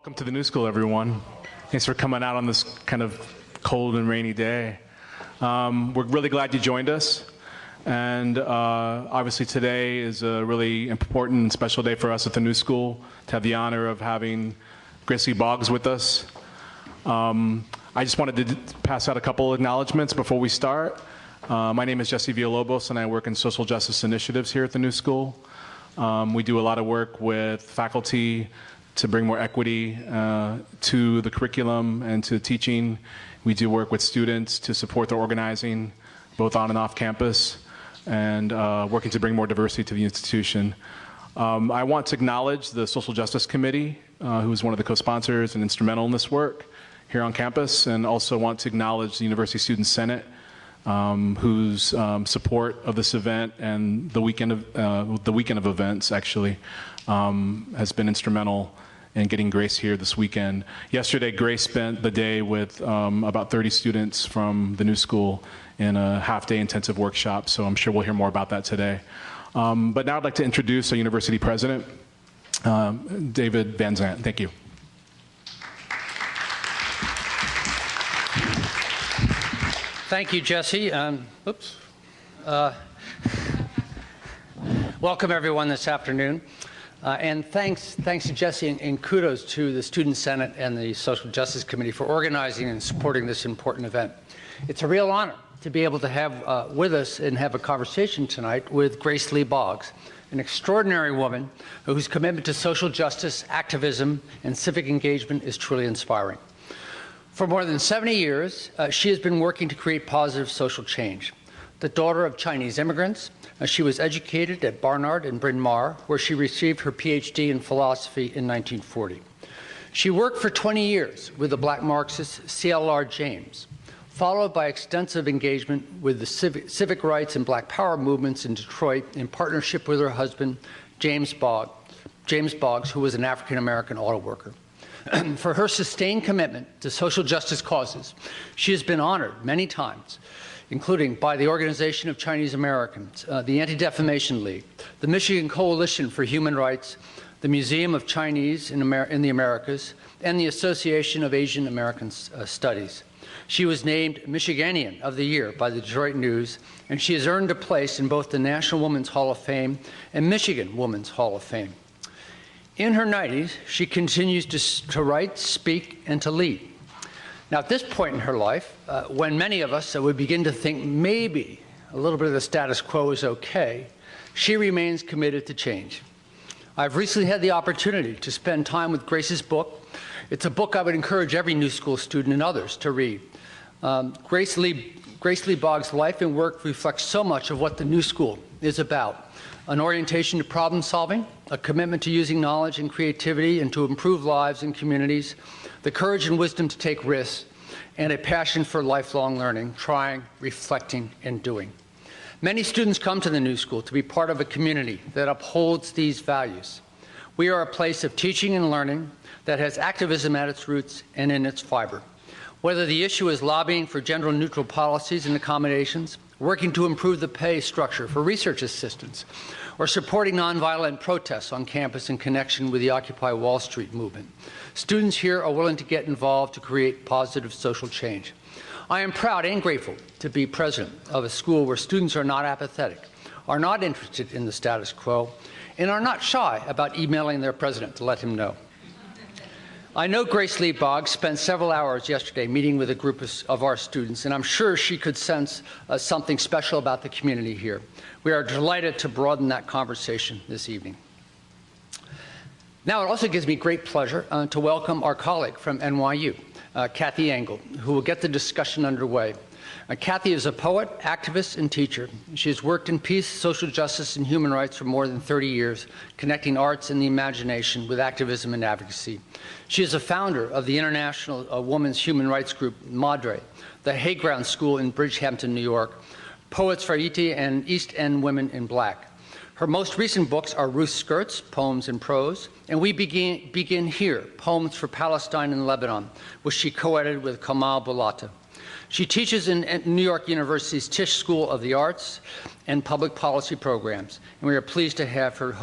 Welcome to the New School, everyone. Thanks for coming out on this kind of cold and rainy day. We're really glad you joined us. And obviously today is a really important and special day for us at the New School to have the honor of having Grace Lee Boggs with us. I just wanted to pass out a couple acknowledgments before we start. My name is Jesse Villalobos and I work in social justice initiatives here at the New School. We do a lot of work with faculty to bring more equity to the curriculum and to teaching. We do work with students to support their organizing, both on and off campus, and working to bring more diversity to the institution. I want to acknowledge the Social Justice Committee, who is one of the co-sponsors and instrumental in this work here on campus, and also want to acknowledge the University Student Senate, whose support of this event and the weekend of events actually has been instrumental in getting Grace here this weekend. Yesterday, Grace spent the day with about 30 students from the New School in a half-day intensive workshop, so I'm sure we'll hear more about that today. But now I'd like to introduce our university president, David Van Zandt. Thank you. Thank you, Jesse. Welcome, everyone, this afternoon. And thanks to Jesse and kudos to the Student Senate and the Social Justice Committee for organizing and supporting this important event. It's a real honor to be able to have with us and have a conversation tonight with Grace Lee Boggs, an extraordinary woman whose commitment to social justice, activism, and civic engagement is truly inspiring. For more than 70 years, she has been working to create positive social change. The daughter of Chinese immigrants, she was educated at Barnard and Bryn Mawr, where she received her PhD in philosophy in 1940. She worked for 20 years with the Black Marxist C.L.R. James, followed by extensive engagement with the civic rights and Black Power movements in Detroit in partnership with her husband, James Boggs, who was an African-American auto worker. For her sustained commitment to social justice causes, she has been honored many times, including by the Organization of Chinese Americans, the Anti-Defamation League, the Michigan Coalition for Human Rights, the Museum of Chinese in the Americas, and the Association of Asian American Studies. She was named Michiganian of the Year by the Detroit News, and she has earned a place in both the National Women's Hall of Fame and Michigan Women's Hall of Fame. In her 90s, she continues to write, speak, and to lead. Now, at this point in her life, when many of us would begin to think maybe a little bit of the status quo is okay, she remains committed to change. I've recently had the opportunity to spend time with Grace's book. It's a book I would encourage every New School student and others to read. Grace Lee Boggs' life and work reflects so much of what the New School is about. An orientation to problem solving, a commitment to using knowledge and creativity and to improve lives and communities, the courage and wisdom to take risks, and a passion for lifelong learning, trying, reflecting, and doing. Many students come to the New School to be part of a community that upholds these values. We are a place of teaching and learning that has activism at its roots and in its fiber. Whether the issue is lobbying for gender-neutral policies and accommodations, working to improve the pay structure for research assistants, or supporting nonviolent protests on campus in connection with the Occupy Wall Street movement. Students here are willing to get involved to create positive social change. I am proud and grateful to be president of a school where students are not apathetic, are not interested in the status quo, and are not shy about emailing their president to let him know. I know Grace Lee Boggs spent several hours yesterday meeting with a group of our students, and I'm sure she could sense something special about the community here. We are delighted to broaden that conversation this evening. Now, it also gives me great pleasure to welcome our colleague from NYU, Kathy Engel, who will get the discussion underway. Kathy is a poet, activist, and teacher. She has worked in peace, social justice, and human rights for more than 30 years, connecting arts and the imagination with activism and advocacy. She is a founder of the International Women's Human Rights Group, Madre, the Hayground School in Bridgehampton, New York, Poets for Haiti, and East End Women in Black. Her most recent books are Ruth's Skirts, Poems and Prose, and We Begin Here, Poems for Palestine and Lebanon, which she co-edited with Kamal Bulata. She teaches in New York University's Tisch School of the Arts and Public Policy Programs, and we are pleased to have her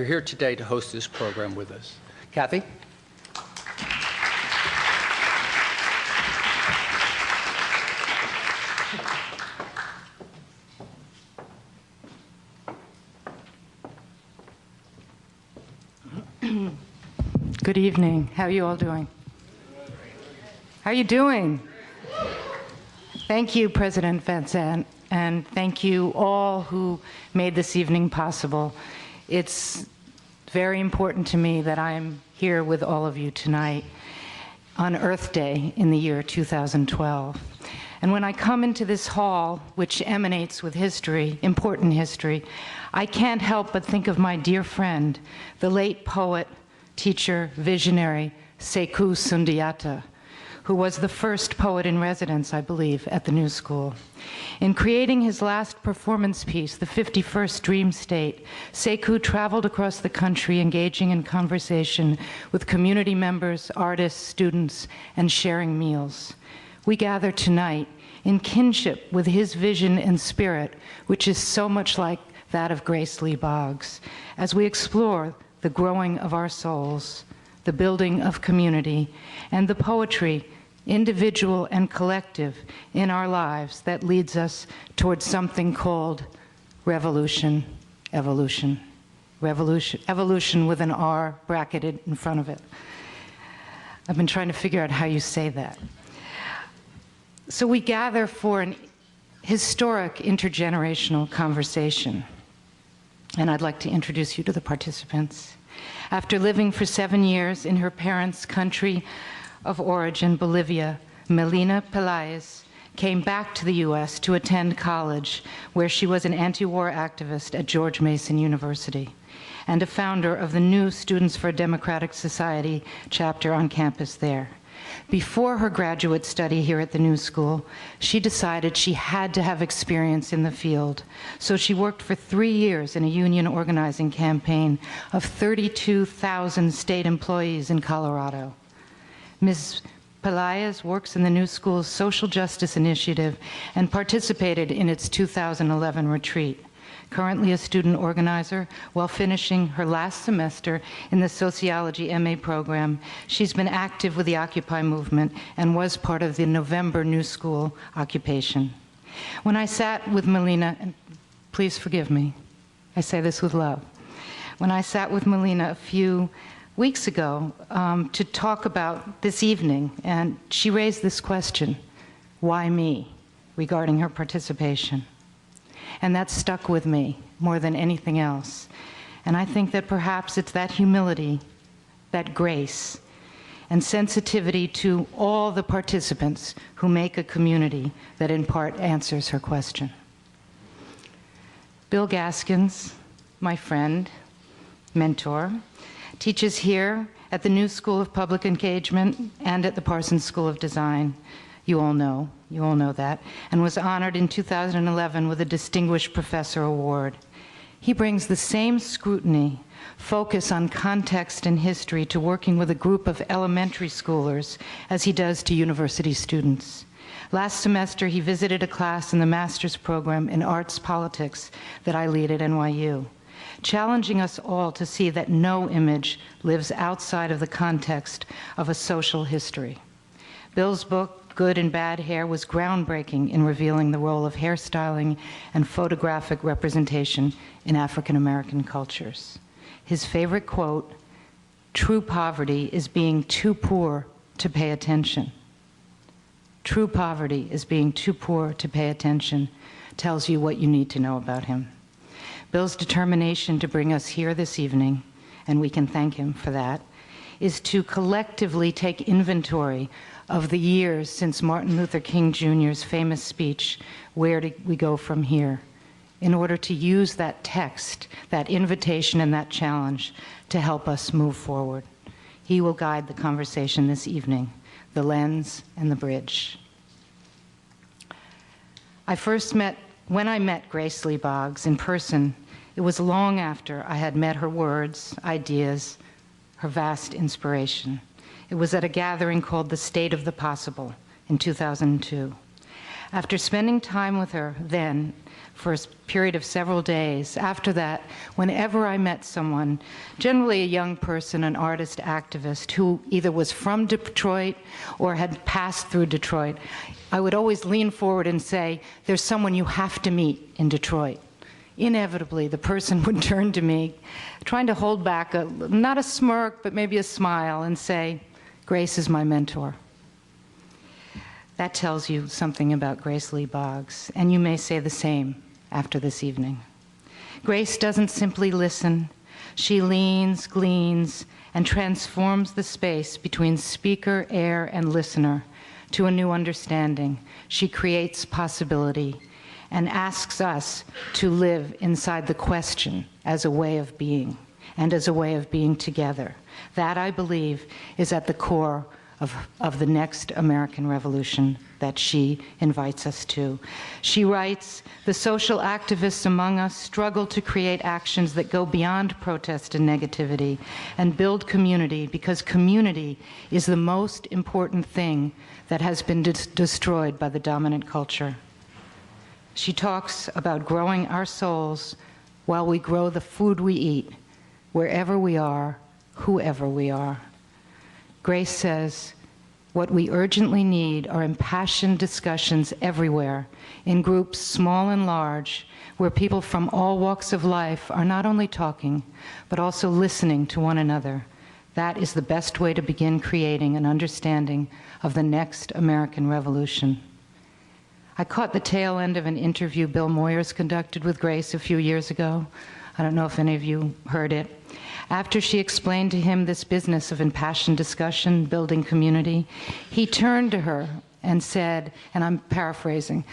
here today to host this program with us. Kathy? Good evening. How are you all doing? How are you doing? Thank you, President Van Zandt, and thank you all who made this evening possible. It's very important to me that I'm here with all of you tonight on Earth Day in the year 2012. And when I come into this hall, which emanates with history, important history, I can't help but think of my dear friend, the late poet, teacher, visionary, Sekou Sundiata, who was the first poet in residence, I believe, at the New School. In creating his last performance piece, The 51st Dream State, Sekou traveled across the country engaging in conversation with community members, artists, students, and sharing meals. We gather tonight in kinship with his vision and spirit, which is so much like that of Grace Lee Boggs, as we explore the growing of our souls, the building of community, and the poetry, individual and collective, in our lives that leads us towards something called revolution, evolution. Revolution, evolution with an R bracketed in front of it. I've been trying to figure out how you say that. So we gather for an historic intergenerational conversation. And I'd like to introduce you to the participants. After living for 7 years in her parents' country of origin, Bolivia, Melina Pelaez came back to the US to attend college, where she was an anti-war activist at George Mason University and a founder of the new Students for a Democratic Society chapter on campus there. Before her graduate study here at the New School, she decided she had to have experience in the field. So she worked for 3 years in a union organizing campaign of 32,000 state employees in Colorado. Ms. Pelaez works in the New School's Social Justice Initiative and participated in its 2011 retreat. Currently a student organizer, while finishing her last semester in the Sociology MA program, she's been active with the Occupy movement and was part of the November New School occupation. When I sat with Melina, and please forgive me, I say this with love. When I sat with Melina a few weeks ago to talk about this evening, and she raised this question, why me, regarding her participation. And that stuck with me more than anything else. And I think that perhaps it's that humility, that grace, and sensitivity to all the participants who make a community that in part answers her question. Bill Gaskins, my friend, mentor, teaches here at the New School of Public Engagement and at the Parsons School of Design. You all know that, and was honored in 2011 with a Distinguished Professor Award. He brings the same scrutiny, focus on context and history to working with a group of elementary schoolers as he does to university students. Last semester, he visited a class in the master's program in arts politics that I lead at NYU, challenging us all to see that no image lives outside of the context of a social history. Bill's book, Good and Bad Hair, was groundbreaking in revealing the role of hairstyling and photographic representation in African American cultures. His favorite quote, "True poverty is being too poor to pay attention." True poverty is being too poor to pay attention, tells you what you need to know about him. Bill's determination to bring us here this evening, and we can thank him for that, is to collectively take inventory of the years since Martin Luther King Jr.'s famous speech, "Where do we go from here?" in order to use that text, that invitation and that challenge to help us move forward. He will guide the conversation this evening, the lens and the bridge. When I met Grace Lee Boggs in person, it was long after I had met her words, ideas, her vast inspiration. It was at a gathering called The State of the Possible in 2002. After spending time with her then for a period of several days, after that, whenever I met someone, generally a young person, an artist, activist, who either was from Detroit or had passed through Detroit, I would always lean forward and say, there's someone you have to meet in Detroit. inevitably the person would turn to me, trying to hold back, not a smirk, but maybe a smile, and say, "Grace is my mentor." That tells you something about Grace Lee Boggs, and you may say the same after this evening. Grace doesn't simply listen. She leans, gleans, and transforms the space between speaker, air, and listener to a new understanding. She creates possibility and asks us to live inside the question as a way of being and as a way of being together. That, I believe, is at the core of the next American revolution that she invites us to. She writes, "The social activists among us struggle to create actions that go beyond protest and negativity and build community, because community is the most important thing that has been destroyed by the dominant culture." She talks about growing our souls while we grow the food we eat, wherever we are, whoever we are. Grace says, what we urgently need are impassioned discussions everywhere, in groups small and large, where people from all walks of life are not only talking, but also listening to one another. That is the best way to begin creating an understanding of the next American revolution. I caught the tail end of an interview Bill Moyers conducted with Grace a few years ago. I don't know if any of you heard it. After she explained to him this business of impassioned discussion, building community, he turned to her and said, and I'm paraphrasing,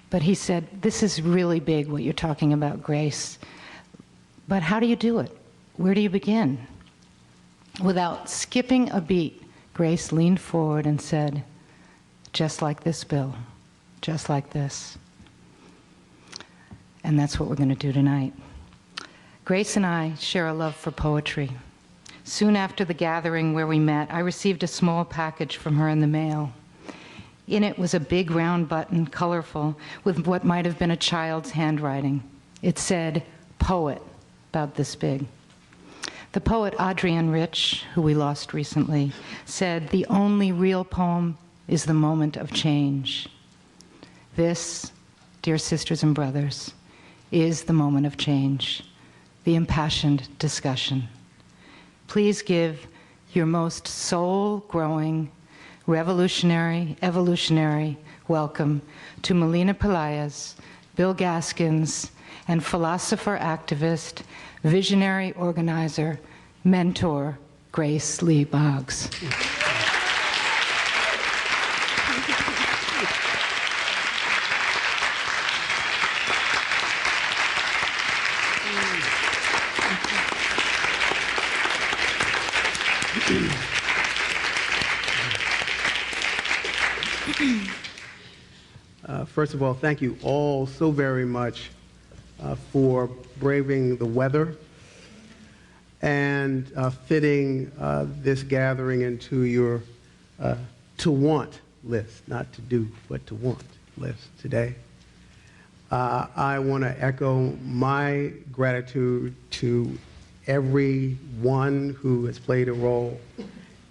but he said, "This is really big what you're talking about, Grace, but how do you do it? Where do you begin?" Without skipping a beat, Grace leaned forward and said, "Just like this, Bill, just like this." And that's what we're going to do tonight. Grace and I share a love for poetry. Soon after the gathering where we met, I received a small package from her in the mail. In it was a big round button, colorful, with what might have been a child's handwriting. It said, "Poet," about this big. The poet Adrienne Rich, who we lost recently, said, "The only real poem is the moment of change." This, dear sisters and brothers, is the moment of change. The impassioned discussion. Please give your most soul-growing, revolutionary, evolutionary welcome to Melina Pelaez, Bill Gaskins, and philosopher-activist, visionary organizer, mentor, Grace Lee Boggs. First of all, thank you all so very much for braving the weather and fitting this gathering into your to-want list, not to do, but to want list today. I want to echo my gratitude to everyone who has played a role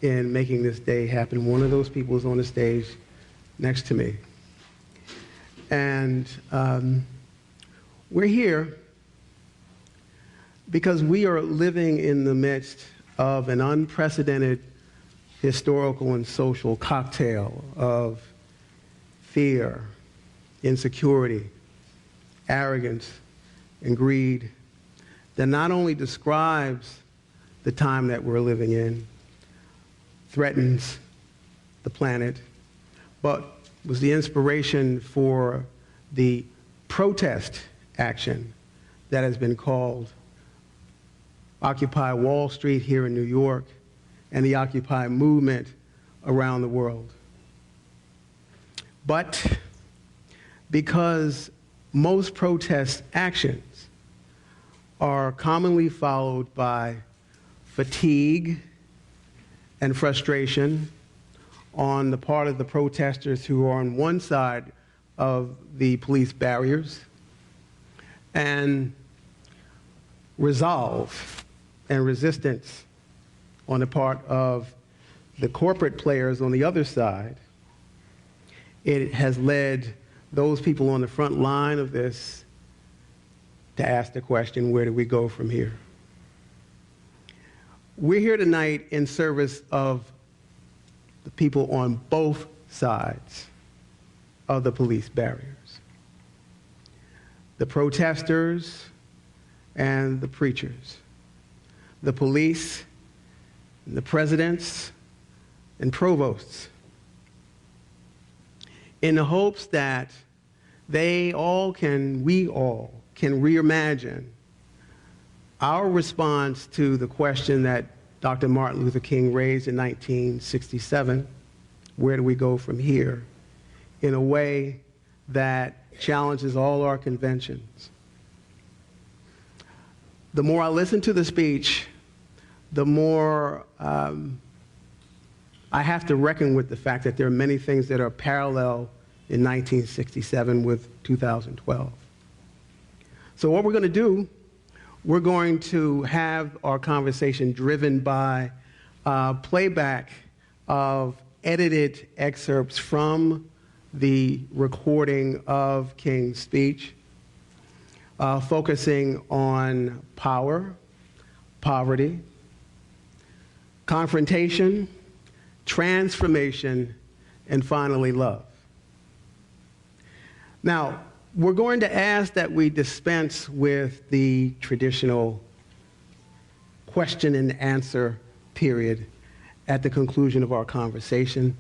in making this day happen. One of those people is on the stage next to me. And we're here because we are living in the midst of an unprecedented historical and social cocktail of fear, insecurity, arrogance, and greed that not only describes the time that we're living in, threatens the planet, but was the inspiration for the protest action that has been called Occupy Wall Street here in New York and the Occupy movement around the world. But because most protest actions are commonly followed by fatigue and frustration on the part of the protesters who are on one side of the police barriers, and resolve and resistance on the part of the corporate players on the other side, it has led those people on the front line of this to ask the question, where do we go from here? We're here tonight in service of the people on both sides of the police barriers, the protesters and the preachers, the police, the presidents and provosts, in the hopes that we all can reimagine our response to the question that Dr. Martin Luther King raised in 1967, where do we go from here, in a way that challenges all our conventions. The more I listen to the speech, the more I have to reckon with the fact that there are many things that are parallel in 1967 with 2012. So what we're going to do, we're going to have our conversation driven by playback of edited excerpts from the recording of King's speech, focusing on power, poverty, confrontation, transformation, and finally love. Now, we're going to ask that we dispense with the traditional question and answer period at the conclusion of our conversation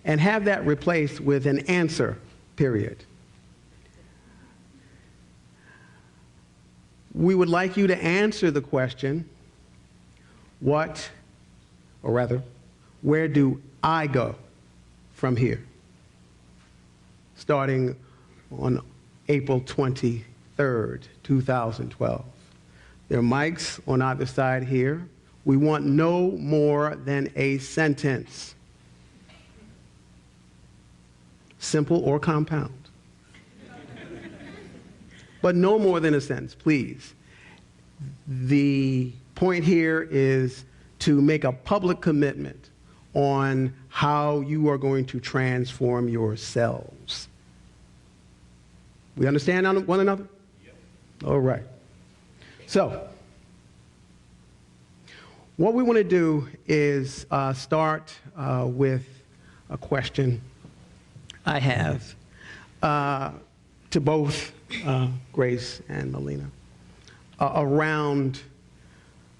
and have that replaced with an answer period. We would like you to answer the question, where do I go from here? Starting on April 23rd, 2012. There are mics on either side here. We want no more than a sentence. Simple or compound. But no more than a sentence, please. The point here is to make a public commitment on how you are going to transform yourselves. We understand one another? Yep. All right. So, what we want to do is start with a question I have to both Grace and Melina around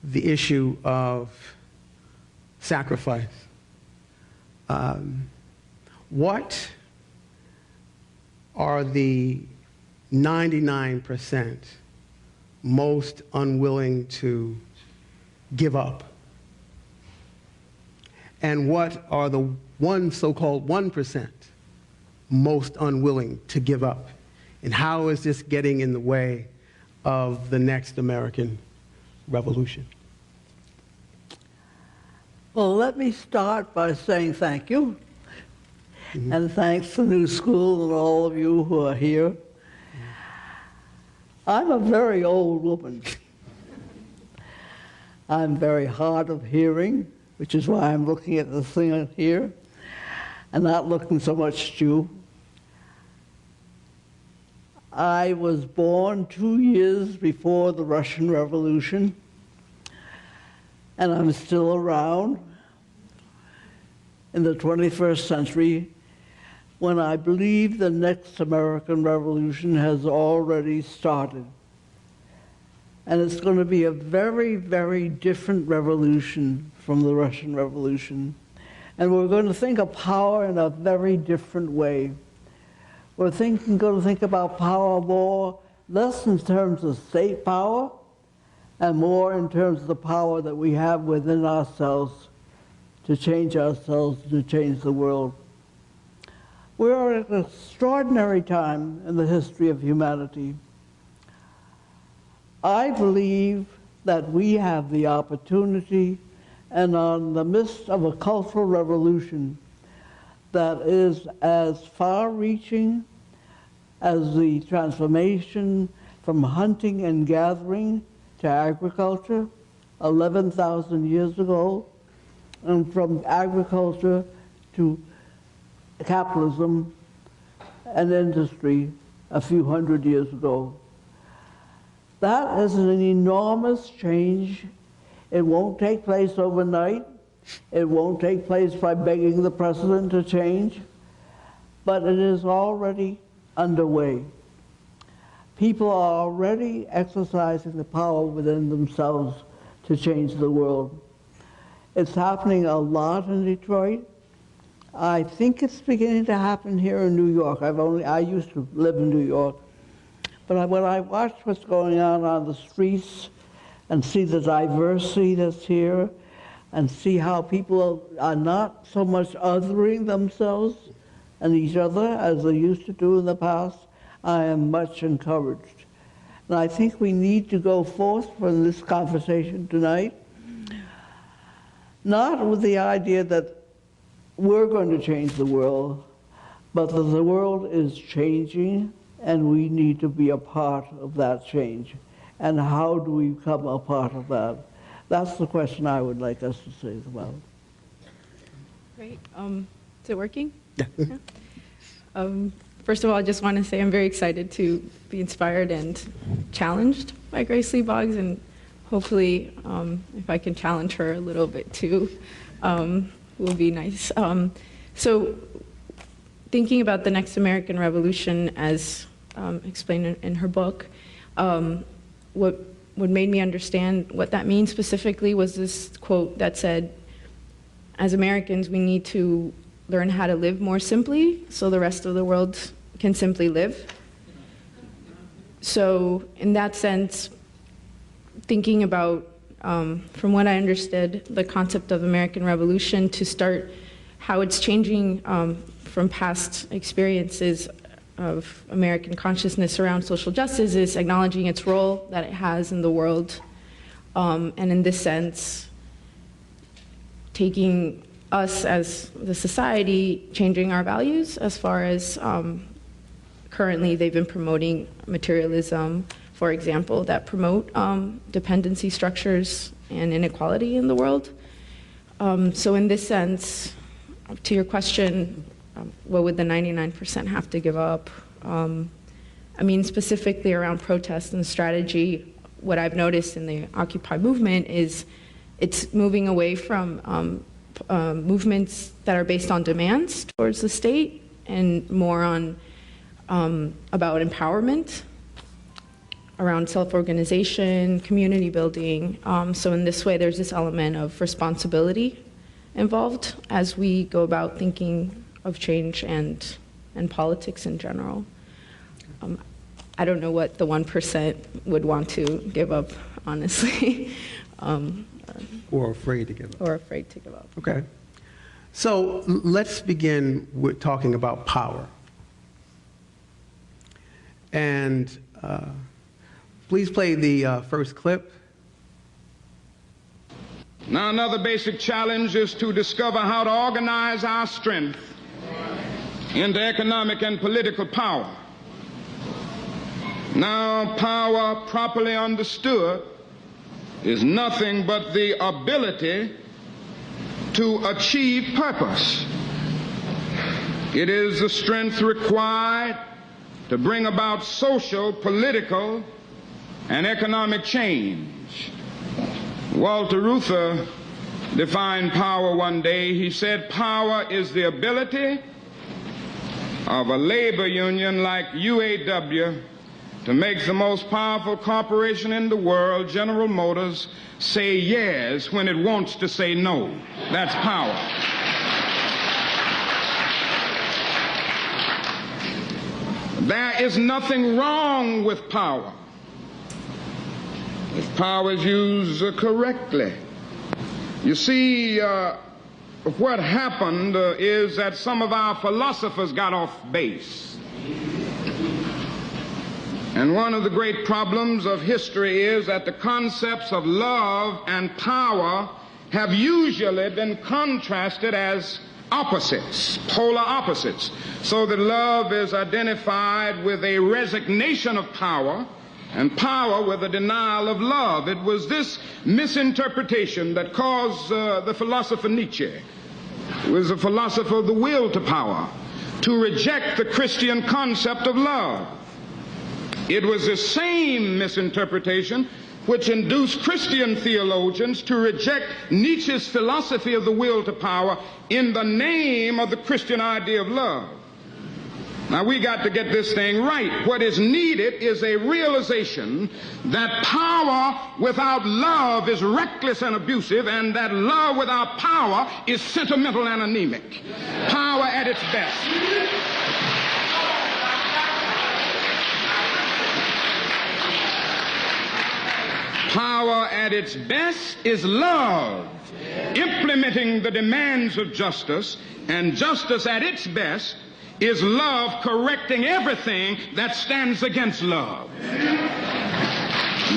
the issue of sacrifice. What are the 99% most unwilling to give up? And what are the so-called 1% most unwilling to give up? And how is this getting in the way of the next American Revolution? Well, let me start by saying thank you. And thanks to New School and all of you who are here. I'm a very old woman. I'm very hard of hearing, which is why I'm looking at the thing here and not looking so much at you. I was born 2 years before the Russian Revolution, and I'm still around in the 21st century when I believe the next American Revolution has already started. And it's going to be a very, very different revolution from the Russian Revolution. And we're going to think of power in a very different way. We're going to think about power more, less in terms of state power, and more in terms of the power that we have within ourselves to change ourselves, to change the world. We are at an extraordinary time in the history of humanity. I believe that we have the opportunity and are in the midst of a cultural revolution that is as far-reaching as the transformation from hunting and gathering to agriculture 11,000 years ago, and from agriculture to capitalism and industry a few hundred years ago. That is an enormous change. It won't take place overnight. It won't take place by begging the president to change, but it is already underway. People are already exercising the power within themselves to change the world. It's happening a lot in Detroit. I think it's beginning to happen here in New York. I used to live in New York. But when I watch what's going on the streets and see the diversity that's here and see how people are not so much othering themselves and each other as they used to do in the past, I am much encouraged. And I think we need to go forth from this conversation tonight, not with the idea that we're going to change the world, but that the world is changing and we need to be a part of that change. And how do we become a part of that? That's the question I would like us to say about. Great. Is it working? Yeah. First of all, I just want to say I'm very excited to be inspired and challenged by Grace Lee Boggs, and hopefully, if I can challenge her a little bit too, will be nice. So, thinking about the next American Revolution, as explained in her book, what made me understand what that means specifically was this quote that said, as Americans, we need to learn how to live more simply so the rest of the world can simply live. So in that sense, thinking about, from what I understood, the concept of American Revolution to start how it's changing from past experiences of American consciousness around social justice is acknowledging its role that it has in the world. And in this sense, taking us as the society, changing our values as far as currently they've been promoting materialism, for example, that promote dependency structures and inequality in the world. So in this sense, to your question, what would the 99% have to give up? I mean, specifically around protest and strategy, what I've noticed in the Occupy movement is it's moving away from movements that are based on demands towards the state and more on about empowerment around self-organization, community building. So in this way, there's this element of responsibility involved as we go about thinking of change and politics in general. I don't know what the 1% would want to give up, honestly. Or afraid to give up. Or afraid to give up. Okay. So let's begin with talking about power. And please play the first clip. Now, another basic challenge is to discover how to organize our strength into economic and political power. Now, power properly understood is nothing but the ability to achieve purpose. It is the strength required to bring about social, political, and economic change. Walter Reuther defined power one day. He said, power is the ability of a labor union like UAW to make the most powerful corporation in the world, General Motors, say yes when it wants to say no. That's power. There is nothing wrong with power if power is used correctly. You see, what happened is that some of our philosophers got off base. And one of the great problems of history is that the concepts of love and power have usually been contrasted as opposites, polar opposites, so that love is identified with a resignation of power and power with a denial of love. It was this misinterpretation that caused the philosopher Nietzsche, who was a philosopher of the will to power, to reject the Christian concept of love. It was the same misinterpretation which induced Christian theologians to reject Nietzsche's philosophy of the will to power in the name of the Christian idea of love. Now, we got to get this thing right. What is needed is a realization that power without love is reckless and abusive, and that love without power is sentimental and anemic. Power at its best. Power at its best is love, implementing the demands of justice, and justice at its best is love correcting everything that stands against love.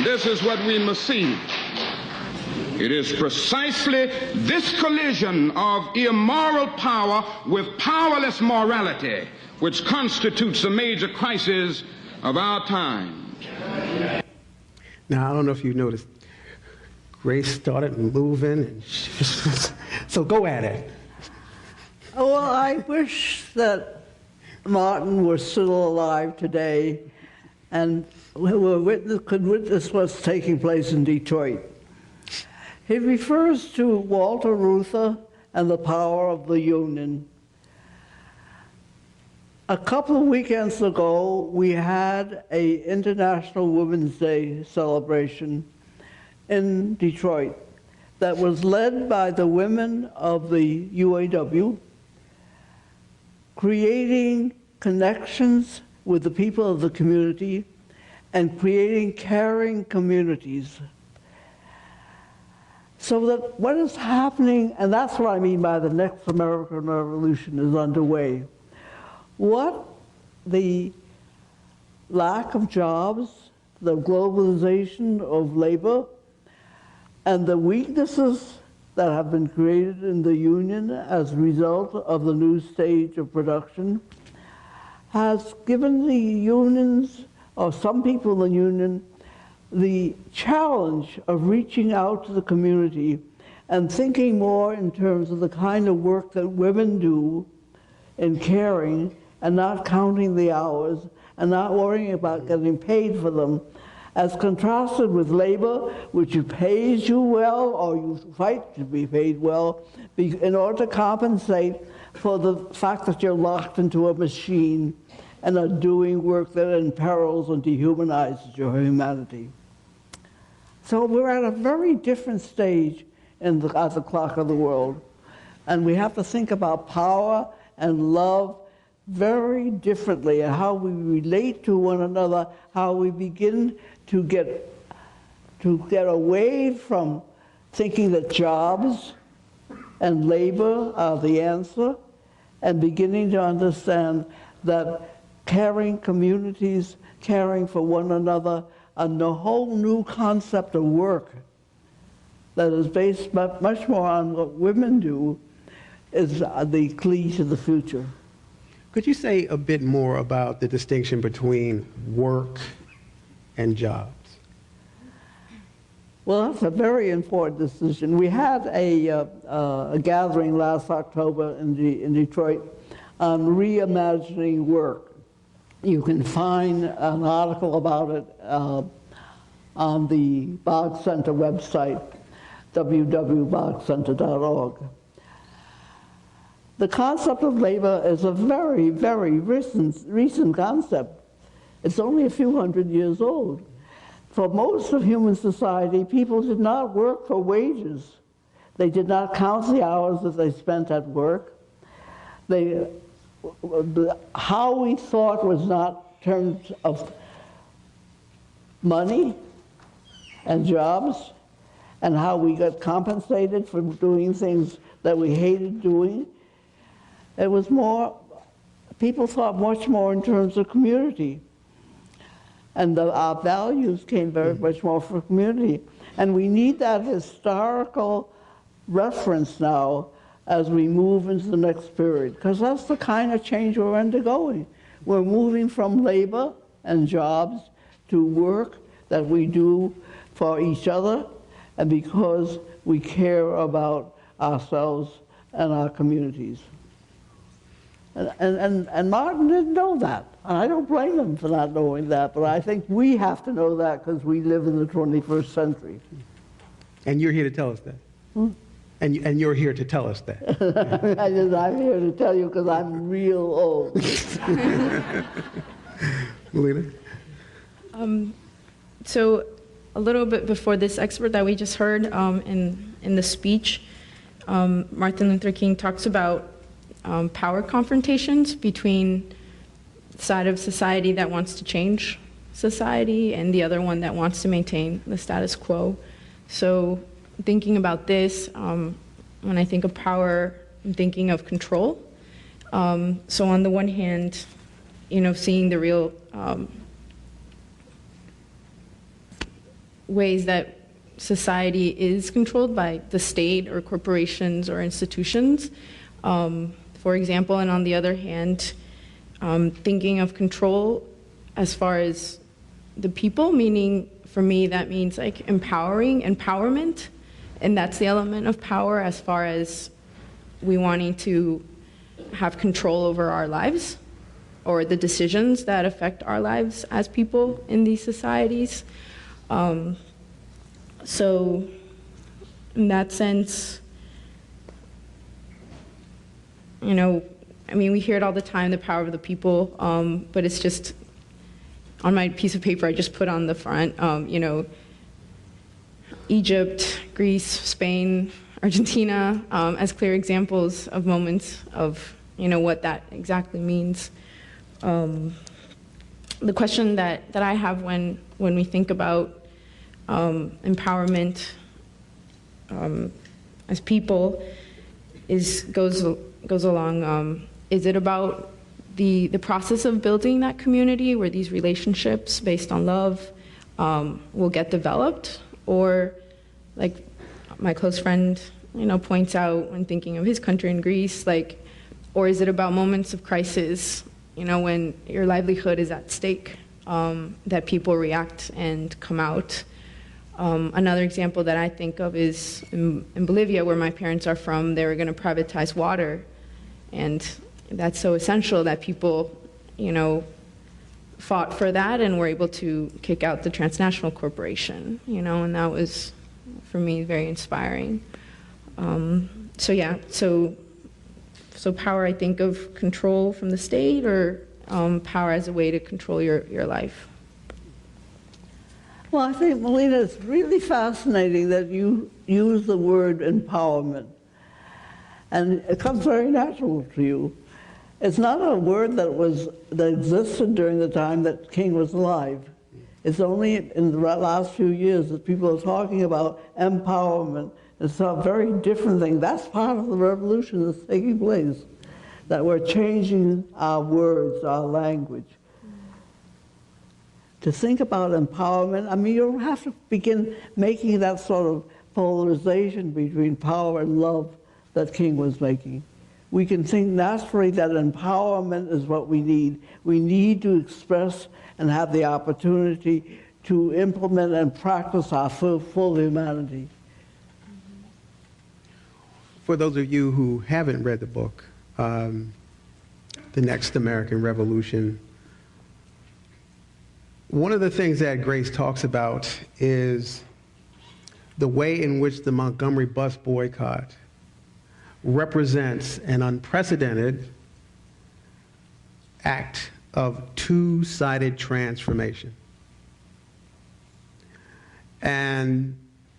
This is what we must see. It is precisely this collision of immoral power with powerless morality which constitutes a major crisis of our time. Now, I don't know if you noticed, Grace started moving, and so go at it. Well, I wish that Martin were still alive today and could witness what's taking place in Detroit. He refers to Walter Reuther and the power of the union. A couple of weekends ago, we had an International Women's Day celebration in Detroit that was led by the women of the UAW, creating connections with the people of the community and creating caring communities. So that what is happening, and that's what I mean by the next American Revolution is underway. What the lack of jobs, the globalization of labor, and the weaknesses that have been created in the union as a result of the new stage of production has given the unions, or some people in the union, the challenge of reaching out to the community and thinking more in terms of the kind of work that women do in caring and not counting the hours and not worrying about getting paid for them, as contrasted with labor, which pays you well, or you fight to be paid well, in order to compensate for the fact that you're locked into a machine and are doing work that imperils and dehumanizes your humanity. So we're at a very different stage at the clock of the world, and we have to think about power and love very differently, and how we relate to one another, how we begin to get away from thinking that jobs and labor are the answer, and beginning to understand that caring communities, caring for one another, and the whole new concept of work that is based much more on what women do is the key to the future. Could you say a bit more about the distinction between work and jobs? Well, that's a very important decision. We had a gathering last October in Detroit on reimagining work. You can find an article about it on the Boggs Center website, www.boggscenter.org. The concept of labor is a very, very recent concept. It's only a few hundred years old. For most of human society, people did not work for wages. They did not count the hours that they spent at work. How we thought was not in terms of money and jobs, and how we got compensated for doing things that we hated doing. It was more, people thought much more in terms of community. And our values came very much more from community. And we need that historical reference now as we move into the next period, because that's the kind of change we're undergoing. We're moving from labor and jobs to work that we do for each other and because we care about ourselves and our communities. And Martin didn't know that. And I don't blame him for not knowing that, but I think we have to know that because we live in the 21st century. And you're here to tell us that. And you're here to tell us that. I'm here to tell you because I'm real old. Melina? So a little bit before this expert that we just heard in the speech, Martin Luther King talks about power confrontations between the side of society that wants to change society and the other one that wants to maintain the status quo. So thinking about this, when I think of power, I'm thinking of control. So on the one hand, seeing the real ways that society is controlled by the state or corporations or institutions, for example, and on the other hand, thinking of control as far as the people, meaning for me that means like empowerment, and that's the element of power as far as we wanting to have control over our lives or the decisions that affect our lives as people in these societies. So in that sense, we hear it all the time, the power of the people, but it's just, on my piece of paper I just put on the front, Egypt, Greece, Spain, Argentina, as clear examples of moments of, what that exactly means. The question that I have when we think about empowerment as people goes along. Is it about the process of building that community where these relationships based on love will get developed, or like my close friend points out when thinking of his country in Greece, or is it about moments of crisis, when your livelihood is at stake, that people react and come out? Another example that I think of is in Bolivia, where my parents are from. They were going to privatize water, and that's so essential that people, fought for that and were able to kick out the transnational corporation, and that was, for me, very inspiring. So power, I think of control from the state, or power as a way to control your life. Well, I think, Melina, it's really fascinating that you use the word empowerment. And it comes very natural to you. It's not a word that existed during the time that King was alive. It's only in the last few years that people are talking about empowerment. It's a very different thing. That's part of the revolution that's taking place, that we're changing our words, our language. To think about empowerment, you don't have to begin making that sort of polarization between power and love that King was making. We can think naturally that empowerment is what we need. We need to express and have the opportunity to implement and practice our full humanity. For those of you who haven't read the book, The Next American Revolution, one of the things that Grace talks about is the way in which the Montgomery bus boycott represents an unprecedented act of two-sided transformation. And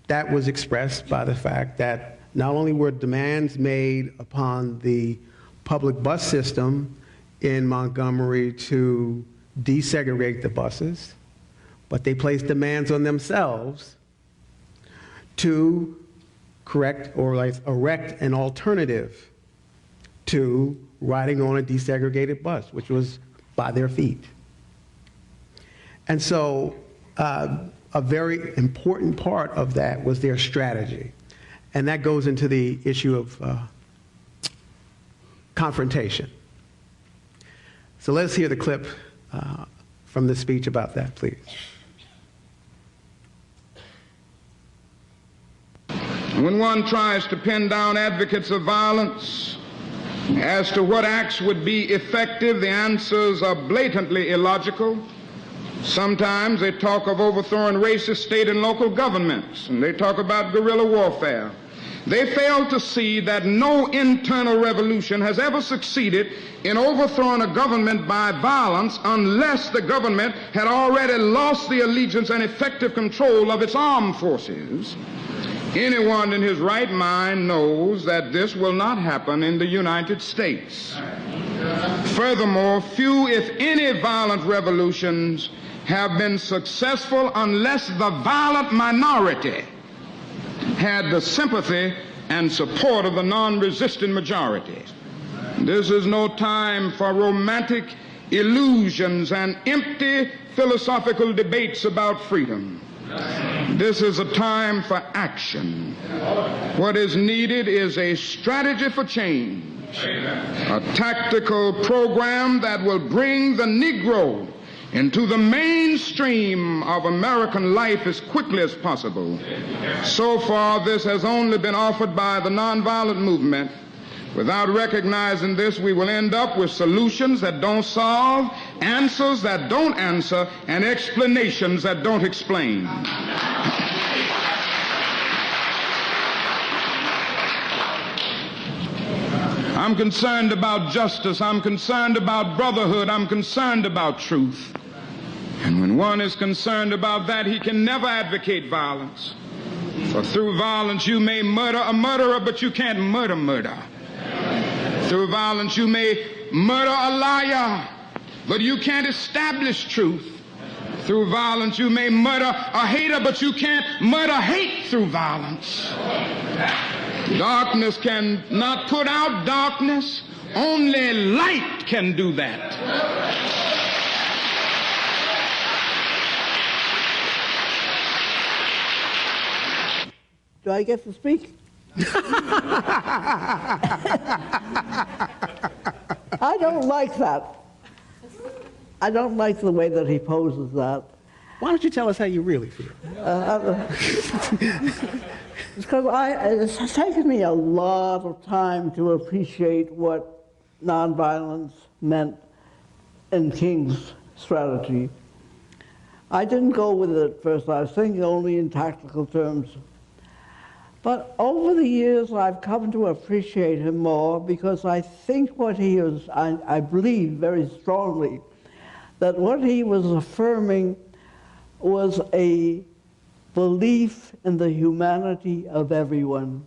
that was expressed by the fact that not only were demands made upon the public bus system in Montgomery to desegregate the buses, but they placed demands on themselves to correct or erect an alternative to riding on a desegregated bus, which was by their feet. And so a very important part of that was their strategy. And that goes into the issue of confrontation. So let's hear the clip from the speech about that, please. When one tries to pin down advocates of violence, As to what acts would be effective, the answers are blatantly illogical. Sometimes they talk of overthrowing racist state and local governments, and they talk about guerrilla warfare. They fail to see that no internal revolution has ever succeeded in overthrowing a government by violence unless the government had already lost the allegiance and effective control of its armed forces. Anyone in his right mind knows that this will not happen in the United States. Furthermore, few, if any, violent revolutions have been successful unless the violent minority had the sympathy and support of the non-resistant majority. This is no time for romantic illusions and empty philosophical debates about freedom. This is a time for action. What is needed is a strategy for change, a tactical program that will bring the Negro into the mainstream of American life as quickly as possible. So far, this has only been offered by the nonviolent movement. Without recognizing this, we will end up with solutions that don't solve, answers that don't answer, and explanations that don't explain. I'm concerned about justice. I'm concerned about brotherhood. I'm concerned about truth. And when one is concerned about that, he can never advocate violence. For through violence you may murder a murderer, but you can't murder murder. Through violence you may murder a liar, but you can't establish truth. Through violence you may murder a hater, but you can't murder hate through violence. Darkness can not put out darkness. Only light can do that. Do I get to speak? I don't like that. I don't like the way that he poses that. Why don't you tell us how you really feel? Because it's taken me a lot of time to appreciate what nonviolence meant in King's strategy. I didn't go with it at first. I was thinking only in tactical terms. But over the years, I've come to appreciate him more because I think what he was, I believe very strongly, that what he was affirming was a belief in the humanity of everyone.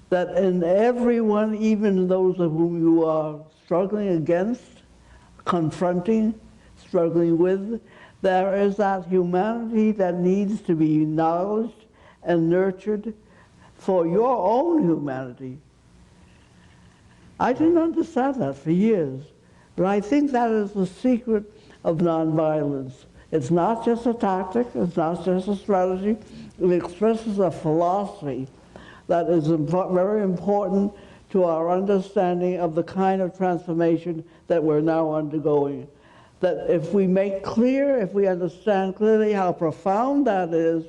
That in everyone, even those of whom you are struggling against, confronting, struggling with, there is that humanity that needs to be acknowledged and nurtured for your own humanity. I didn't understand that for years, but I think that is the secret of nonviolence. It's not just a tactic, it's not just a strategy, it expresses a philosophy that is very important to our understanding of the kind of transformation that we're now undergoing. That if we make clear, if we understand clearly how profound that is,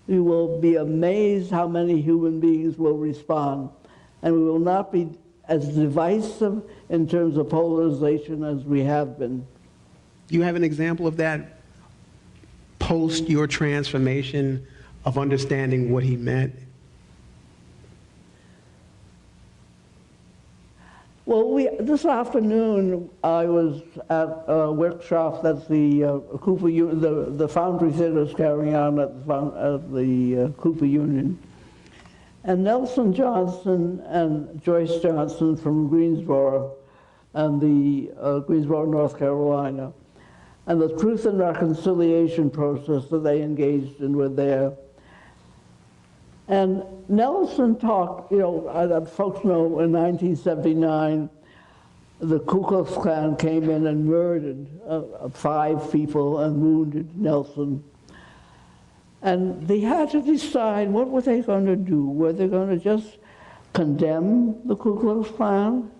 we will be amazed how many human beings will respond. And we will not be as divisive in terms of polarization as we have been. You have an example of that post your transformation of understanding what he meant? Well, this afternoon I was at a workshop that the Cooper the Foundry Theater is carrying on at the Cooper Union, and Nelson Johnson and Joyce Johnson from Greensboro, and the Greensboro, North Carolina, and the Truth and Reconciliation process that they engaged in were there. And Nelson talked, folks know in 1979, the Ku Klux Klan came in and murdered 5 people and wounded Nelson. And they had to decide what were they going to do. Were they going to just condemn the Ku Klux Klan?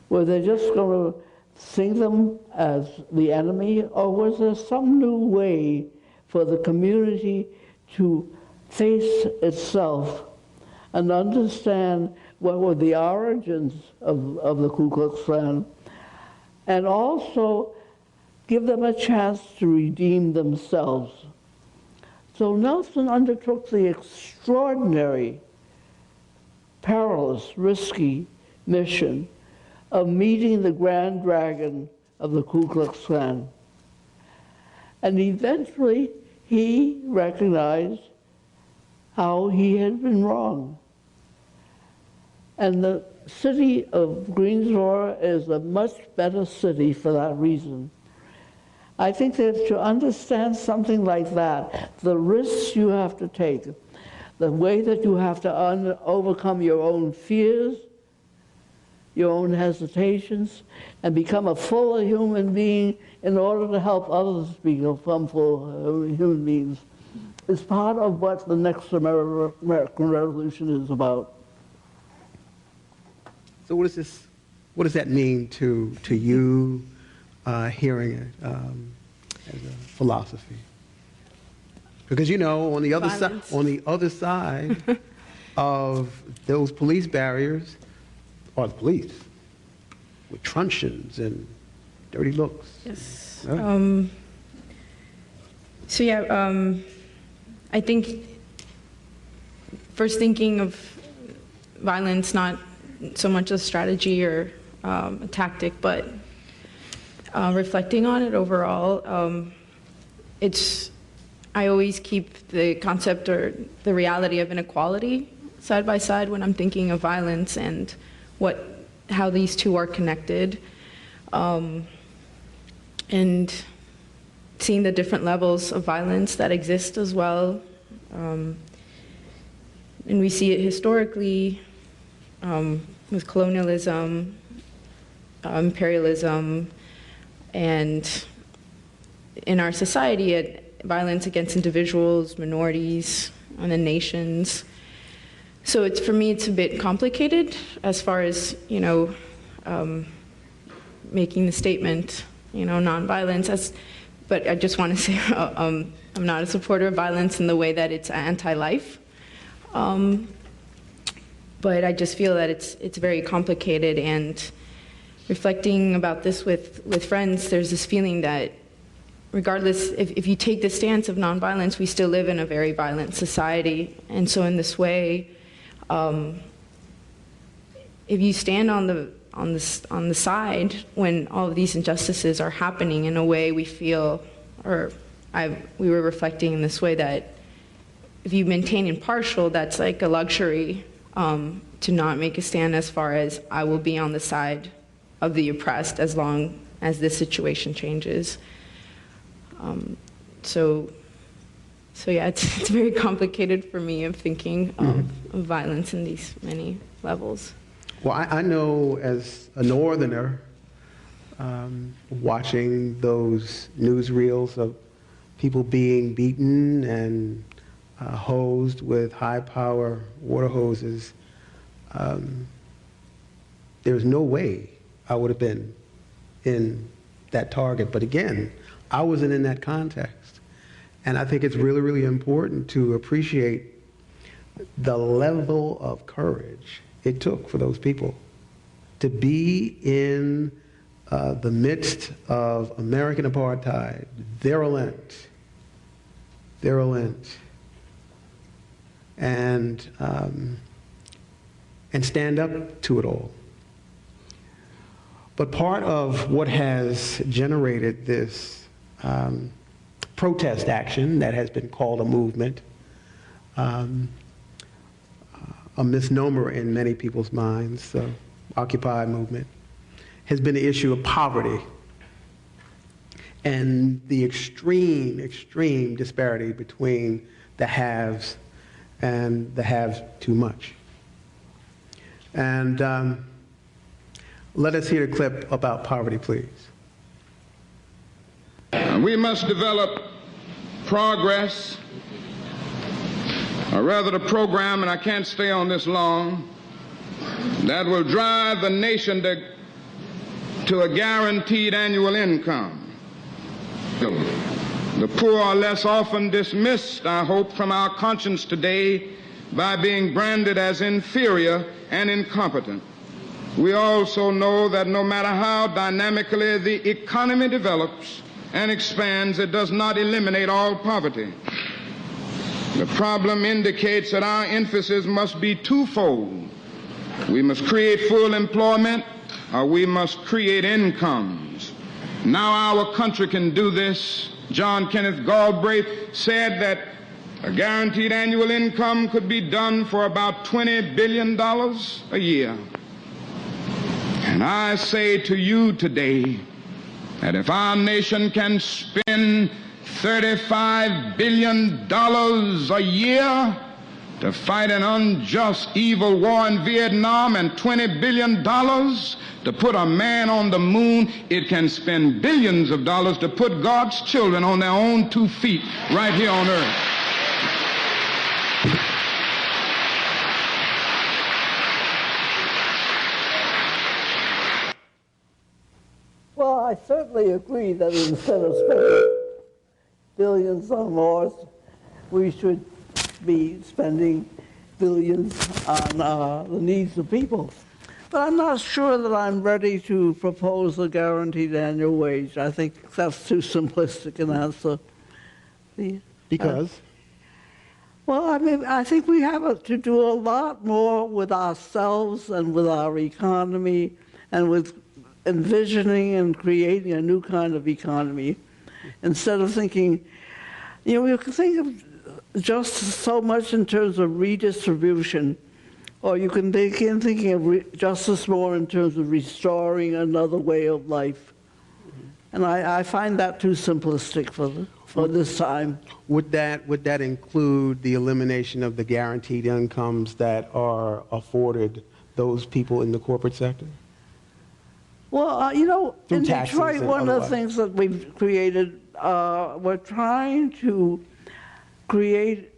Were they just going to see them as the enemy? Or was there some new way for the community to face itself and understand what were the origins of the Ku Klux Klan, and also give them a chance to redeem themselves. So Nelson undertook the extraordinary, perilous, risky mission of meeting the Grand Dragon of the Ku Klux Klan. And eventually, he recognized how he had been wrong. And the city of Greensboro is a much better city for that reason. I think that to understand something like that, the risks you have to take, the way that you have to overcome your own fears, your own hesitations, and become a fuller human being in order to help others become full human beings, is part of what the next American Revolution is about. So what does that mean to you, hearing it as a philosophy? Because on the other side of those police barriers are the police with truncheons and dirty looks. Yes. Right. So yeah, I think first thinking of violence not so much a strategy or a tactic, but reflecting on it overall, I always keep the concept or the reality of inequality side by side when I'm thinking of violence and how these two are connected, and seeing the different levels of violence that exist as well. And we see it historically with colonialism, imperialism, and in our society, violence against individuals, minorities, and then nations. So for me, it's a bit complicated as far as, making the statement, nonviolence. But I just want to say I'm not a supporter of violence in the way that it's anti-life. But I just feel that it's very complicated, and reflecting about this with friends, there's this feeling that regardless, if you take the stance of nonviolence, we still live in a very violent society. And so in this way, if you stand on the side when all of these injustices are happening, in a way we feel, we were reflecting in this way that if you maintain impartial, that's like a luxury, to not make a stand as far as I will be on the side of the oppressed as long as this situation changes. So yeah, it's very complicated for me of thinking of violence in these many levels. Well, I know as a Northerner, watching those newsreels of people being beaten and hosed with high-power water hoses, there's no way I would have been in that target. But again, I wasn't in that context. And I think it's really, really important to appreciate the level of courage it took for those people to be in the midst of American apartheid, virulent, and stand up to it all. But part of what has generated this protest action that has been called a movement, a misnomer in many people's minds, the Occupy movement, has been the issue of poverty and the extreme, extreme disparity between the haves and the haves too much. And let us hear a clip about poverty, please. We must develop progress, or rather the program, and I can't stay on this long, that will drive the nation to a guaranteed annual income. The poor are less often dismissed, I hope, from our conscience today by being branded as inferior and incompetent. We also know that no matter how dynamically the economy develops and expands, it does not eliminate all poverty. The problem indicates that our emphasis must be twofold. We must create full employment, or we must create incomes. Now our country can do this. John Kenneth Galbraith said that a guaranteed annual income could be done for about $20 billion a year. And I say to you today that if our nation can spend $35 billion a year to fight an unjust, evil war in Vietnam and $20 billion to put a man on the moon, it can spend billions of dollars to put God's children on their own 2 feet right here on earth. Well, I certainly agree that instead of spending billions on wars, we should be spending billions on the needs of people. But I'm not sure that I'm ready to propose a guaranteed annual wage. I think that's too simplistic an answer. Because? Well, I mean, I think we have to do a lot more with ourselves and with our economy and with envisioning and creating a new kind of economy. Instead of thinking, you know, we can think of justice so much in terms of redistribution, or you can begin thinking of justice more in terms of restoring another way of life. And I find that too simplistic for this time. Would that include the elimination of the guaranteed incomes that are afforded those people in the corporate sector? Well, you know, Through in taxes Detroit, and one of the otherwise. things that we've created, we're trying to create,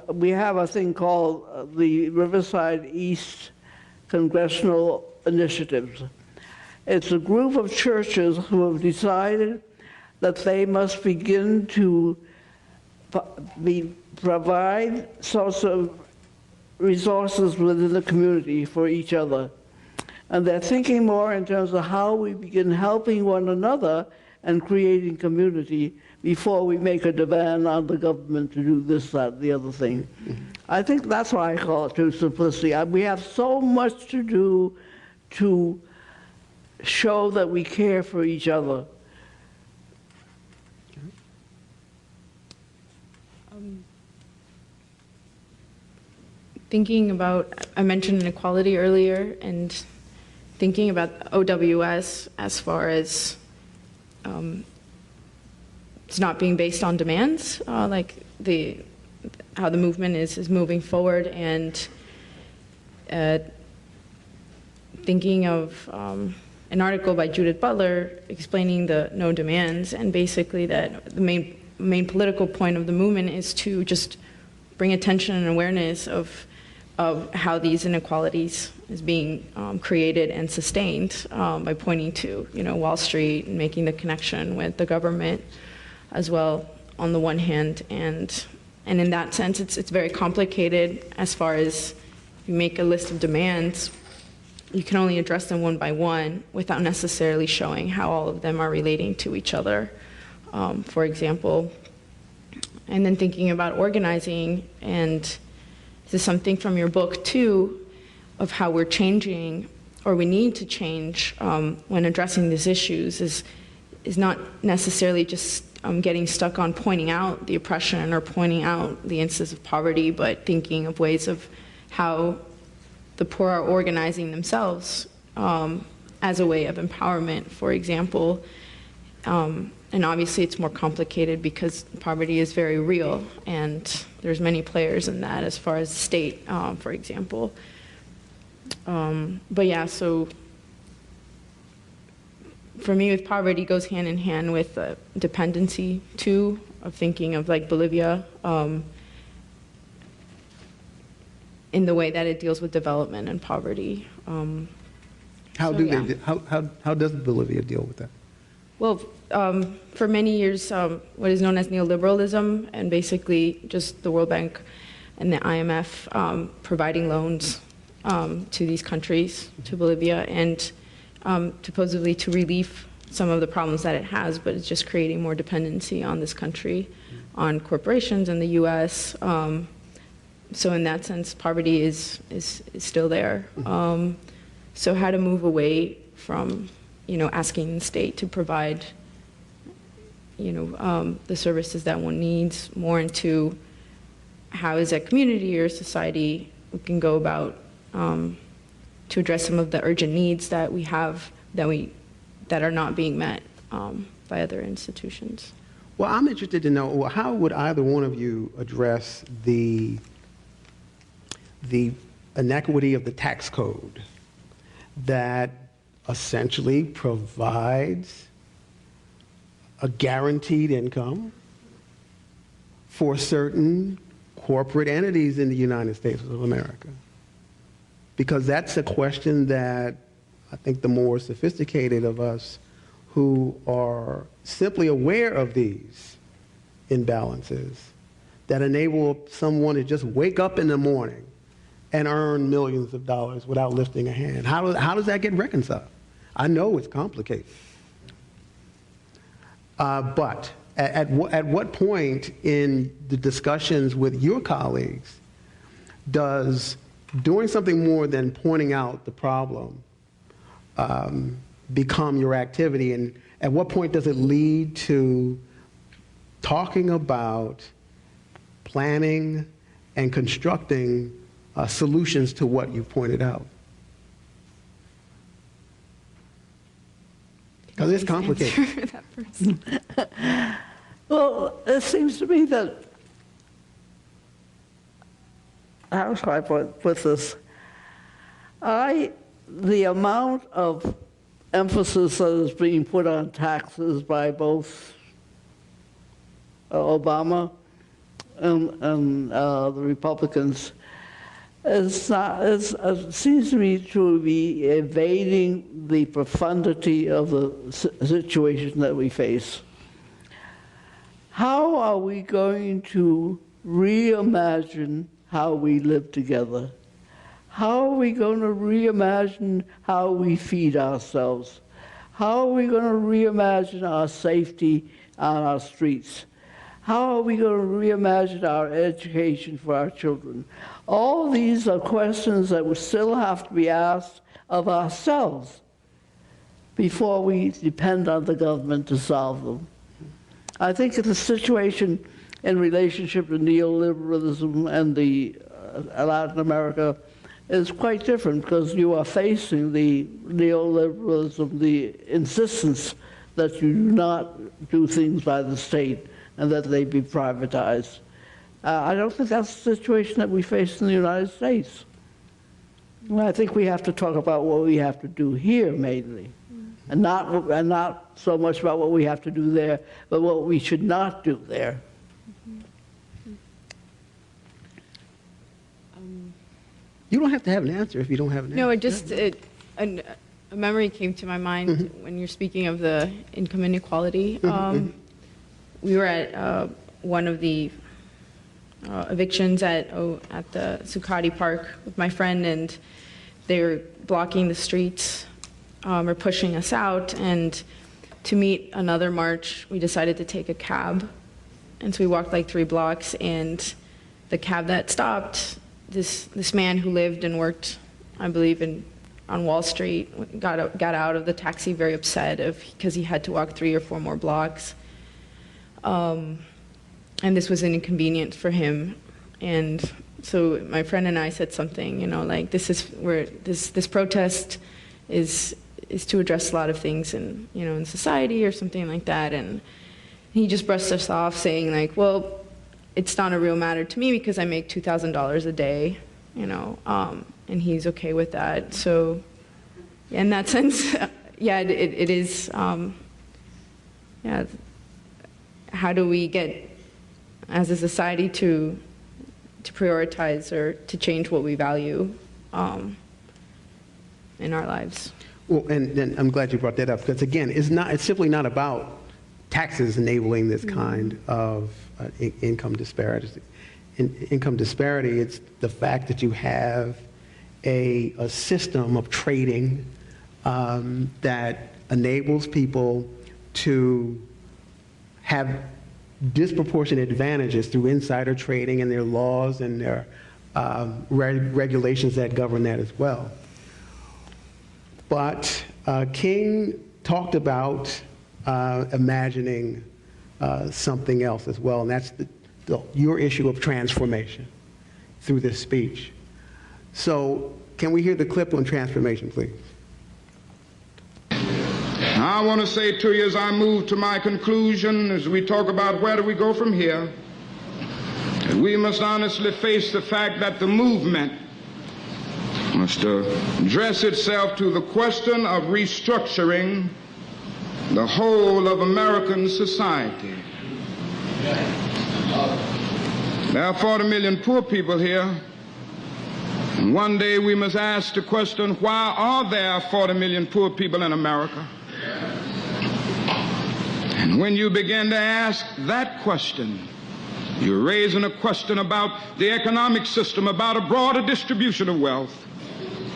we have a thing called the Riverside East Congressional Initiatives. It's a group of churches who have decided that they must begin to provide social resources within the community for each other. And they're thinking more in terms of how we begin helping one another and creating community before we make a demand on the government to do this, that, the other thing. I think that's why I call it too simplicity. We have so much to do to show that we care for each other. Thinking about, I mentioned inequality earlier, and thinking about OWS as far as it's not being based on demands, like how the movement is moving forward, and thinking of an article by Judith Butler explaining the no demands, and basically that the main political point of the movement is to just bring attention and awareness of how these inequalities is being created and sustained by pointing to, you know, Wall Street and making the connection with the government as well on the one hand, and in that sense it's very complicated as far as if you make a list of demands, you can only address them one by one without necessarily showing how all of them are relating to each other, for example. And then thinking about organizing, and this is something from your book too, of how we're changing, or we need to change when addressing these issues, is not necessarily just getting stuck on pointing out the oppression or pointing out the instances of poverty, but thinking of ways of how the poor are organizing themselves as a way of empowerment, for example. And obviously it's more complicated because poverty is very real, and there's many players in that as far as the state, for example. But yeah, so for me, with poverty goes hand in hand with dependency too, of thinking of like Bolivia, in the way that it deals with development and poverty. How does Bolivia deal with that? Well, for many years, what is known as neoliberalism, and basically just the World Bank and the IMF providing loans to these countries, to Bolivia, and supposedly to relieve some of the problems that it has, but it's just creating more dependency on this country, on corporations in the U.S. So in that sense, poverty is still there. So how to move away from, asking the state to provide, the services that one needs, more into how as a community or society we can go about to address some of the urgent needs that we have that are not being met by other institutions. Well, I'm interested to know, how would either one of you address the inequity of the tax code that essentially provides a guaranteed income for certain corporate entities in the United States of America? Because that's a question that I think the more sophisticated of us who are simply aware of these imbalances that enable someone to just wake up in the morning and earn millions of dollars without lifting a hand. How does that get reconciled? I know it's complicated. But at what point in the discussions with your colleagues does doing something more than pointing out the problem become your activity, and at what point does it lead to talking about planning and constructing solutions to what you pointed out? Because it's complicated. Well, it seems to me that, how should I put this? The amount of emphasis that is being put on taxes by both Obama and the Republicans seems to me to be evading the profundity of the situation that we face. How are we going to reimagine how we live together? How are we going to reimagine how we feed ourselves? How are we going to reimagine our safety on our streets? How are we going to reimagine our education for our children? All these are questions that we still have to be asked of ourselves before we depend on the government to solve them. I think the situation in relationship to neoliberalism and the Latin America is quite different, because you are facing the neoliberalism, the insistence that you do not do things by the state and that they be privatized. I don't think that's the situation that we face in the United States. Well, I think we have to talk about what we have to do here mainly, and not so much about what we have to do there, but what we should not do there. You don't have to have an answer if you don't have an answer. No, a memory came to my mind when you're speaking of the income inequality. We were at one of the evictions at the Zuccotti Park with my friend, and they were blocking the streets or pushing us out. And to meet another march, we decided to take a cab. And so we walked like 3 blocks, and the cab that stopped, this man who lived and worked, I believe, on Wall Street, got out of the taxi very upset because he had to walk 3 or 4 more blocks. And this was an inconvenience for him. And so my friend and I said something, like, this is where this protest is to address a lot of things in society or something like that. And he just brushed us off, saying like, well, it's not a real matter to me because I make $2,000 a day, and he's okay with that. So in that sense, yeah, it is, yeah. How do we get, as a society, to prioritize or to change what we value in our lives? Well, and I'm glad you brought that up, because again, it's simply not about taxes enabling this kind of income disparity. income disparity, it's the fact that you have a system of trading that enables people to have disproportionate advantages through insider trading, and their laws and their regulations that govern that as well. But King talked about imagining something else as well, and that's your issue of transformation through this speech. So can we hear the clip on transformation, please? I want to say to you as I move to my conclusion, as we talk about where do we go from here, that we must honestly face the fact that the movement must address itself to the question of restructuring the whole of American society. There are 40 million poor people here, and one day we must ask the question, why are there 40 million poor people in America? And when you begin to ask that question, you're raising a question about the economic system, about a broader distribution of wealth.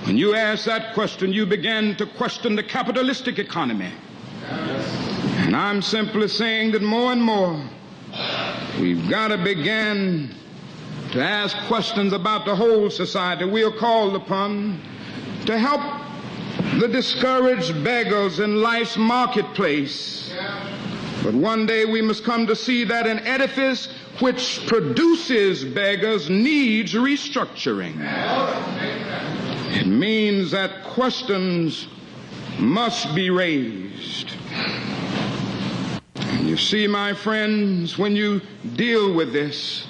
When you ask that question, you begin to question the capitalistic economy. And I'm simply saying that more and more, we've got to begin to ask questions about the whole society. We are called upon to help the discouraged beggars in life's marketplace. But one day we must come to see that an edifice which produces beggars needs restructuring. It means that questions must be raised. And you see, my friends, when you deal with this,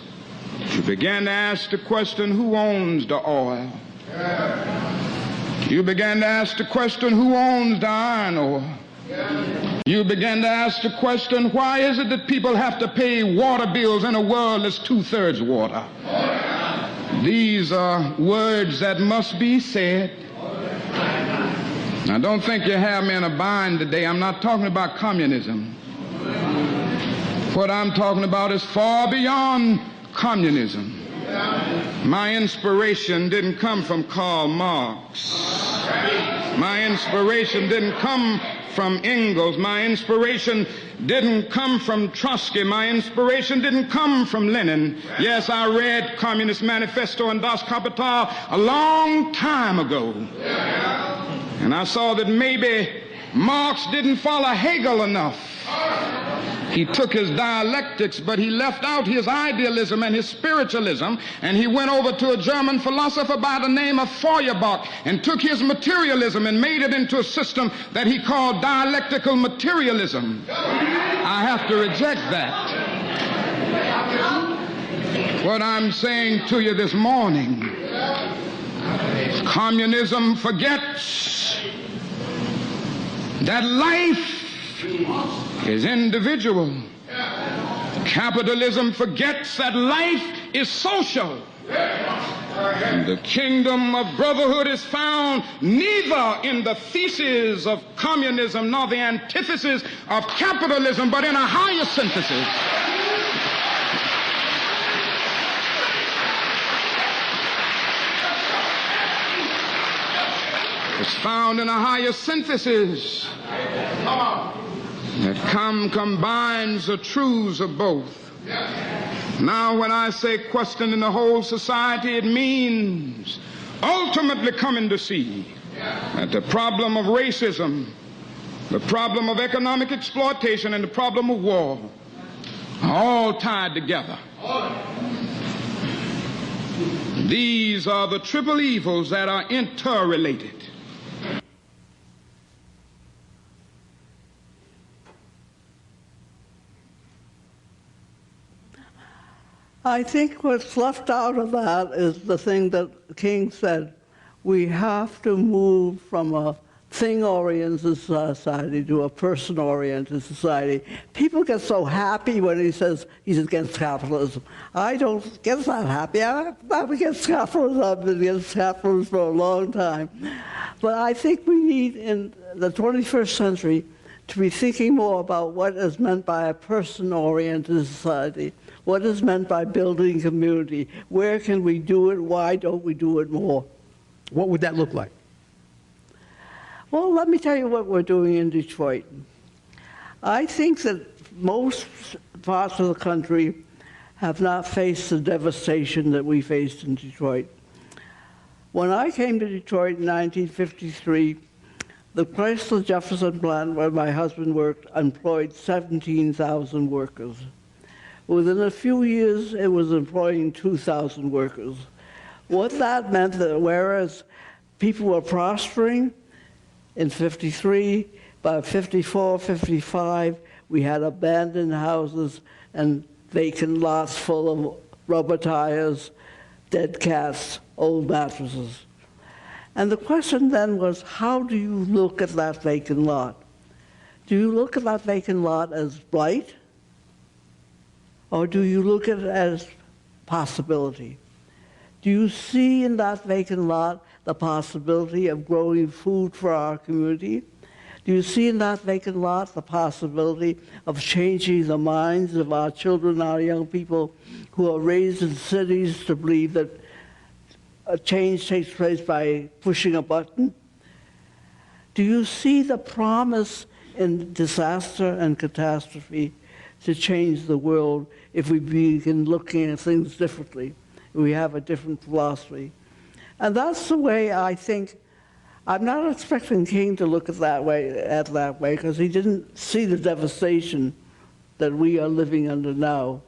you begin to ask the question, who owns the oil? You begin to ask the question, who owns the iron ore? You begin to ask the question, why is it that people have to pay water bills in a world that's 2/3 water? These are words that must be said. Now, don't think you have me in a bind today. I'm not talking about communism. What I'm talking about is far beyond communism. My inspiration didn't come from Karl Marx. My inspiration didn't come from Engels. My inspiration didn't come from Trotsky. My inspiration didn't come from Lenin. Yes, I read Communist Manifesto and Das Kapital a long time ago. And I saw that maybe Marx didn't follow Hegel enough. He took his dialectics, but he left out his idealism and his spiritualism, and he went over to a German philosopher by the name of Feuerbach and took his materialism and made it into a system that he called dialectical materialism. I have to reject that. What I'm saying to you this morning, communism forgets that life is individual. Capitalism forgets that life is social. And the kingdom of brotherhood is found neither in the thesis of communism nor the antithesis of capitalism, but in a higher synthesis. It's found in a higher synthesis that combines the truths of both. Now, when I say questioning the whole society, it means ultimately coming to see that the problem of racism, the problem of economic exploitation, and the problem of war are all tied together. These are the triple evils that are interrelated. I think what's left out of that is the thing that King said. We have to move from a thing-oriented society to a person-oriented society. People get so happy when he says he's against capitalism. I don't get that happy. I'm against capitalism. I've been against capitalism for a long time. But I think we need, in the 21st century, to be thinking more about what is meant by a person-oriented society, what is meant by building community, where can we do it, why don't we do it more? What would that look like? Well, let me tell you what we're doing in Detroit. I think that most parts of the country have not faced the devastation that we faced in Detroit. When I came to Detroit in 1953, the Chrysler Jefferson plant where my husband worked employed 17,000 workers. Within a few years, it was employing 2,000 workers. What that meant that whereas people were prospering in 53, by 54, 55, we had abandoned houses and vacant lots full of rubber tires, dead cats, old mattresses. And the question then was, how do you look at that vacant lot? Do you look at that vacant lot as blight? Or do you look at it as possibility? Do you see in that vacant lot the possibility of growing food for our community? Do you see in that vacant lot the possibility of changing the minds of our children, our young people who are raised in cities to believe that a change takes place by pushing a button? Do you see the promise in disaster and catastrophe to change the world if we begin looking at things differently? We have a different philosophy. And that's the way I think. I'm not expecting King to look at that way, because he didn't see the devastation that we are living under now.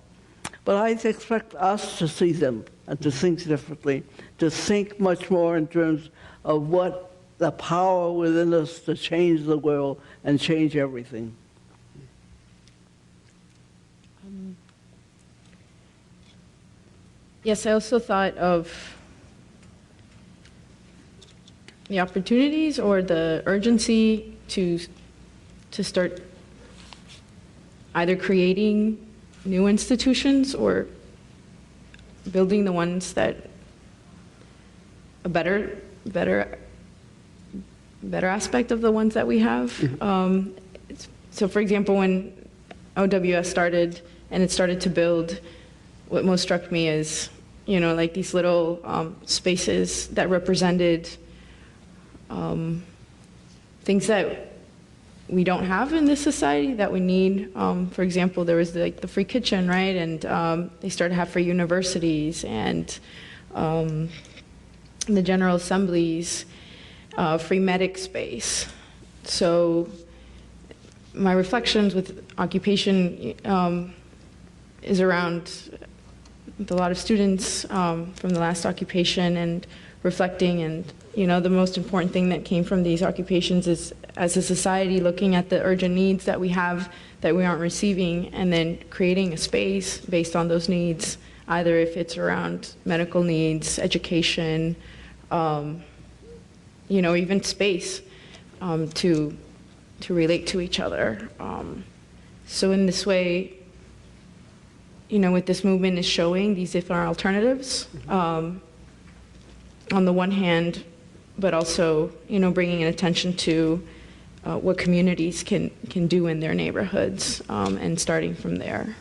But I expect us to see them and to think differently, to think much more in terms of what the power within us to change the world and change everything. Yes, I also thought of the opportunities or the urgency to start either creating new institutions or building the ones that a better aspect of the ones that we have. So for example, when OWS started and it started to build, what most struck me is, like these little spaces that represented things that we don't have in this society that we need. For example, there was the free kitchen, right? And they started to have free universities and the General Assemblies, free medic space. So my reflections with occupation is around with a lot of students from the last occupation and reflecting, and the most important thing that came from these occupations is, as a society, looking at the urgent needs that we have that we aren't receiving, and then creating a space based on those needs, either if it's around medical needs, education, even space to relate to each other. So in this way, what this movement is showing, these different alternatives, on the one hand, but also, bringing an attention to what communities can do in their neighborhoods, and starting from there.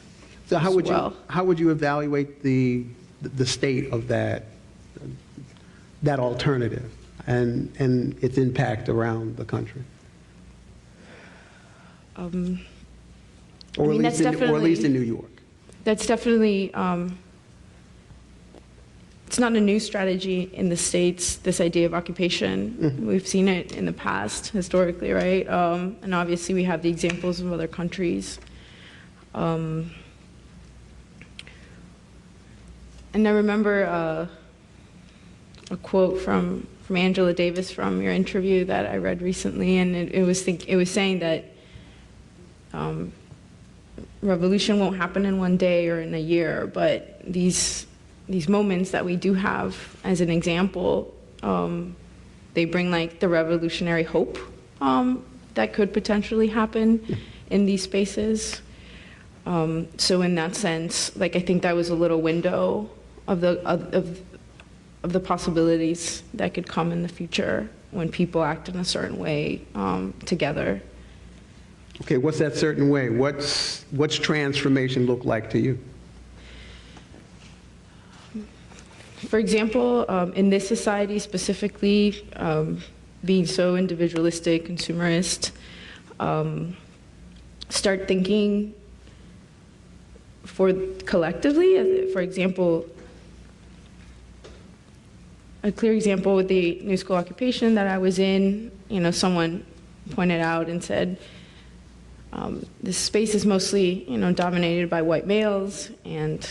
So how would you evaluate the state of that alternative and its impact around the country? Or at least in New York. That's definitely, it's not a new strategy in the States, this idea of occupation. Mm-hmm. We've seen it in the past, historically, right? And obviously we have the examples of other countries. And I remember a quote from Angela Davis from your interview that I read recently, and it was saying that revolution won't happen in one day or in a year, but these moments that we do have as an example, they bring like the revolutionary hope that could potentially happen in these spaces. So in that sense, like I think that was a little window of the possibilities that could come in the future when people act in a certain way together. Okay, what's that certain way? What's transformation look like to you? For example, in this society specifically, being so individualistic, consumerist, start thinking collectively. For example, a clear example with the new school occupation that I was in, someone pointed out and said, this space is mostly, dominated by white males, and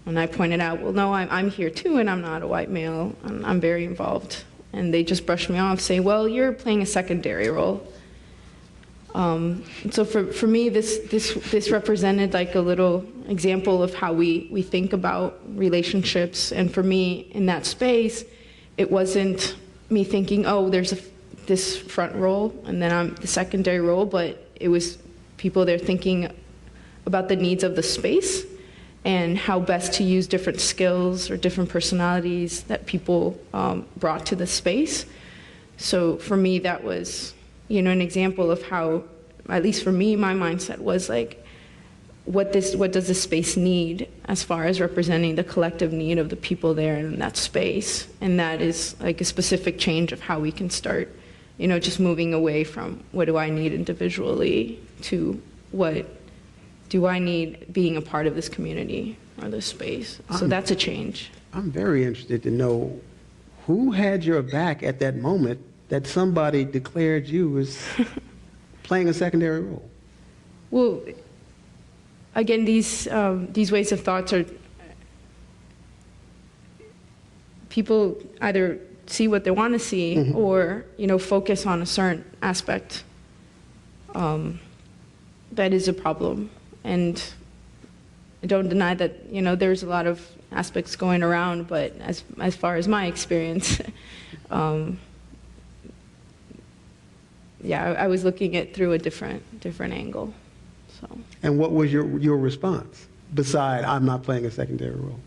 I pointed out, well, no, I'm here too, and I'm not a white male, and I'm very involved. And they just brushed me off, saying, well, you're playing a secondary role. So for me, this represented like a little example of how we think about relationships. And for me, in that space, it wasn't me thinking, oh, there's this front role, and then I'm the secondary role, but it was people there thinking about the needs of the space and how best to use different skills or different personalities that people brought to the space. So for me, that was, an example of how, at least for me, my mindset was like, what does this space need as far as representing the collective need of the people there in that space? And that is like a specific change of how we can start, just moving away from what do I need individually to what do I need being a part of this community or this space? So that's a change. I'm very interested to know who had your back at that moment that somebody declared you as playing a secondary role. Well, again, these ways of thoughts are, people either see what they want to see or, focus on a certain aspect. That is a problem. And I don't deny that, there's a lot of aspects going around, but as far as my experience, I was looking at through a different angle. So. And what was your response, beside I'm not playing a secondary role?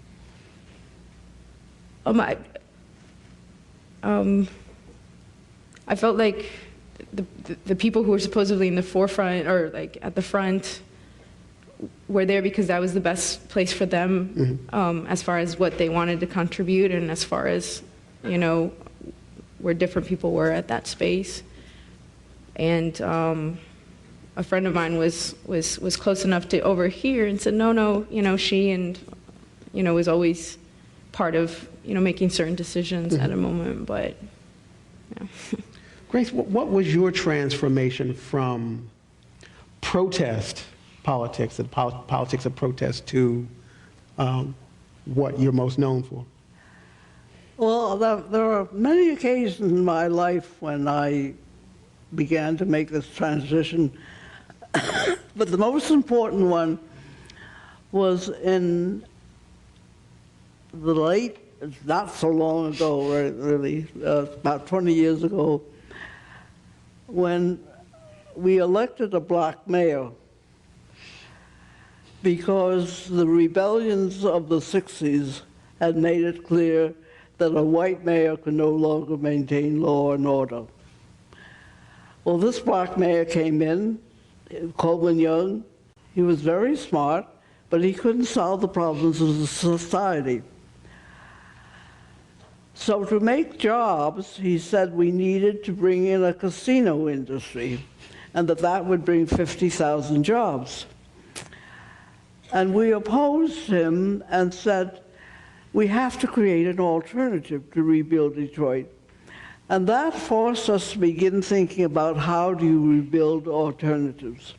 I felt like the people who were supposedly in the forefront or like at the front were there because that was the best place for them, as far as what they wanted to contribute and as far as, where different people were at that space. And a friend of mine was close enough to overhear and said, no, she and, was always part of, making certain decisions at a moment, but, yeah. Grace, what was your transformation from protest politics, the politics of protest, to what you're most known for? Well, there are many occasions in my life when I began to make this transition, but the most important one was in the late, not so long ago, really, about 20 years ago, when we elected a black mayor, because the rebellions of the 60s had made it clear that a white mayor could no longer maintain law and order. Well, this black mayor came in, Coleman Young. He was very smart, but he couldn't solve the problems of the society. So to make jobs, he said we needed to bring in a casino industry, and that would bring 50,000 jobs. And we opposed him and said, we have to create an alternative to rebuild Detroit. And that forced us to begin thinking about how do you rebuild alternatives.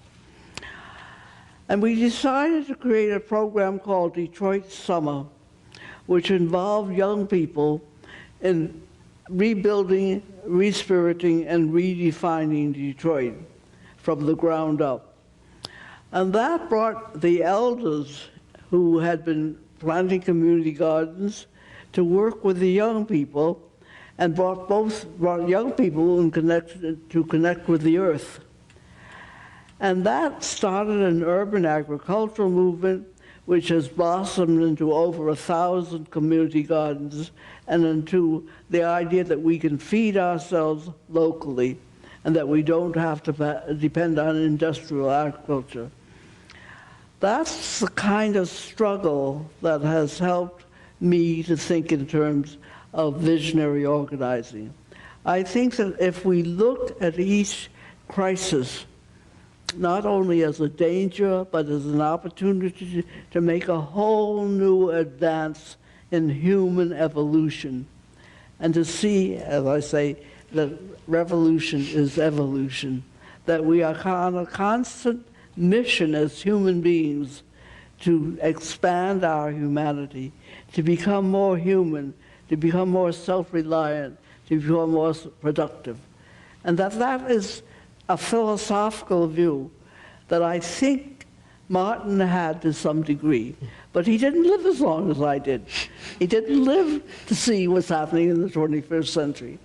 And we decided to create a program called Detroit Summer, which involved young people in rebuilding, respiriting, and redefining Detroit from the ground up. And that brought the elders who had been planting community gardens to work with the young people, and brought young people and to connect with the earth. And that started an urban agricultural movement which has blossomed into over 1,000 community gardens and into the idea that we can feed ourselves locally and that we don't have to depend on industrial agriculture. That's the kind of struggle that has helped me to think in terms of visionary organizing. I think that if we look at each crisis not only as a danger, but as an opportunity to make a whole new advance in human evolution, and to see, as I say, that revolution is evolution, that we are on a constant mission as human beings to expand our humanity, to become more human, to become more self-reliant, to become more productive. And that is a philosophical view that I think Martin had to some degree. But he didn't live as long as I did. He didn't live to see what's happening in the 21st century.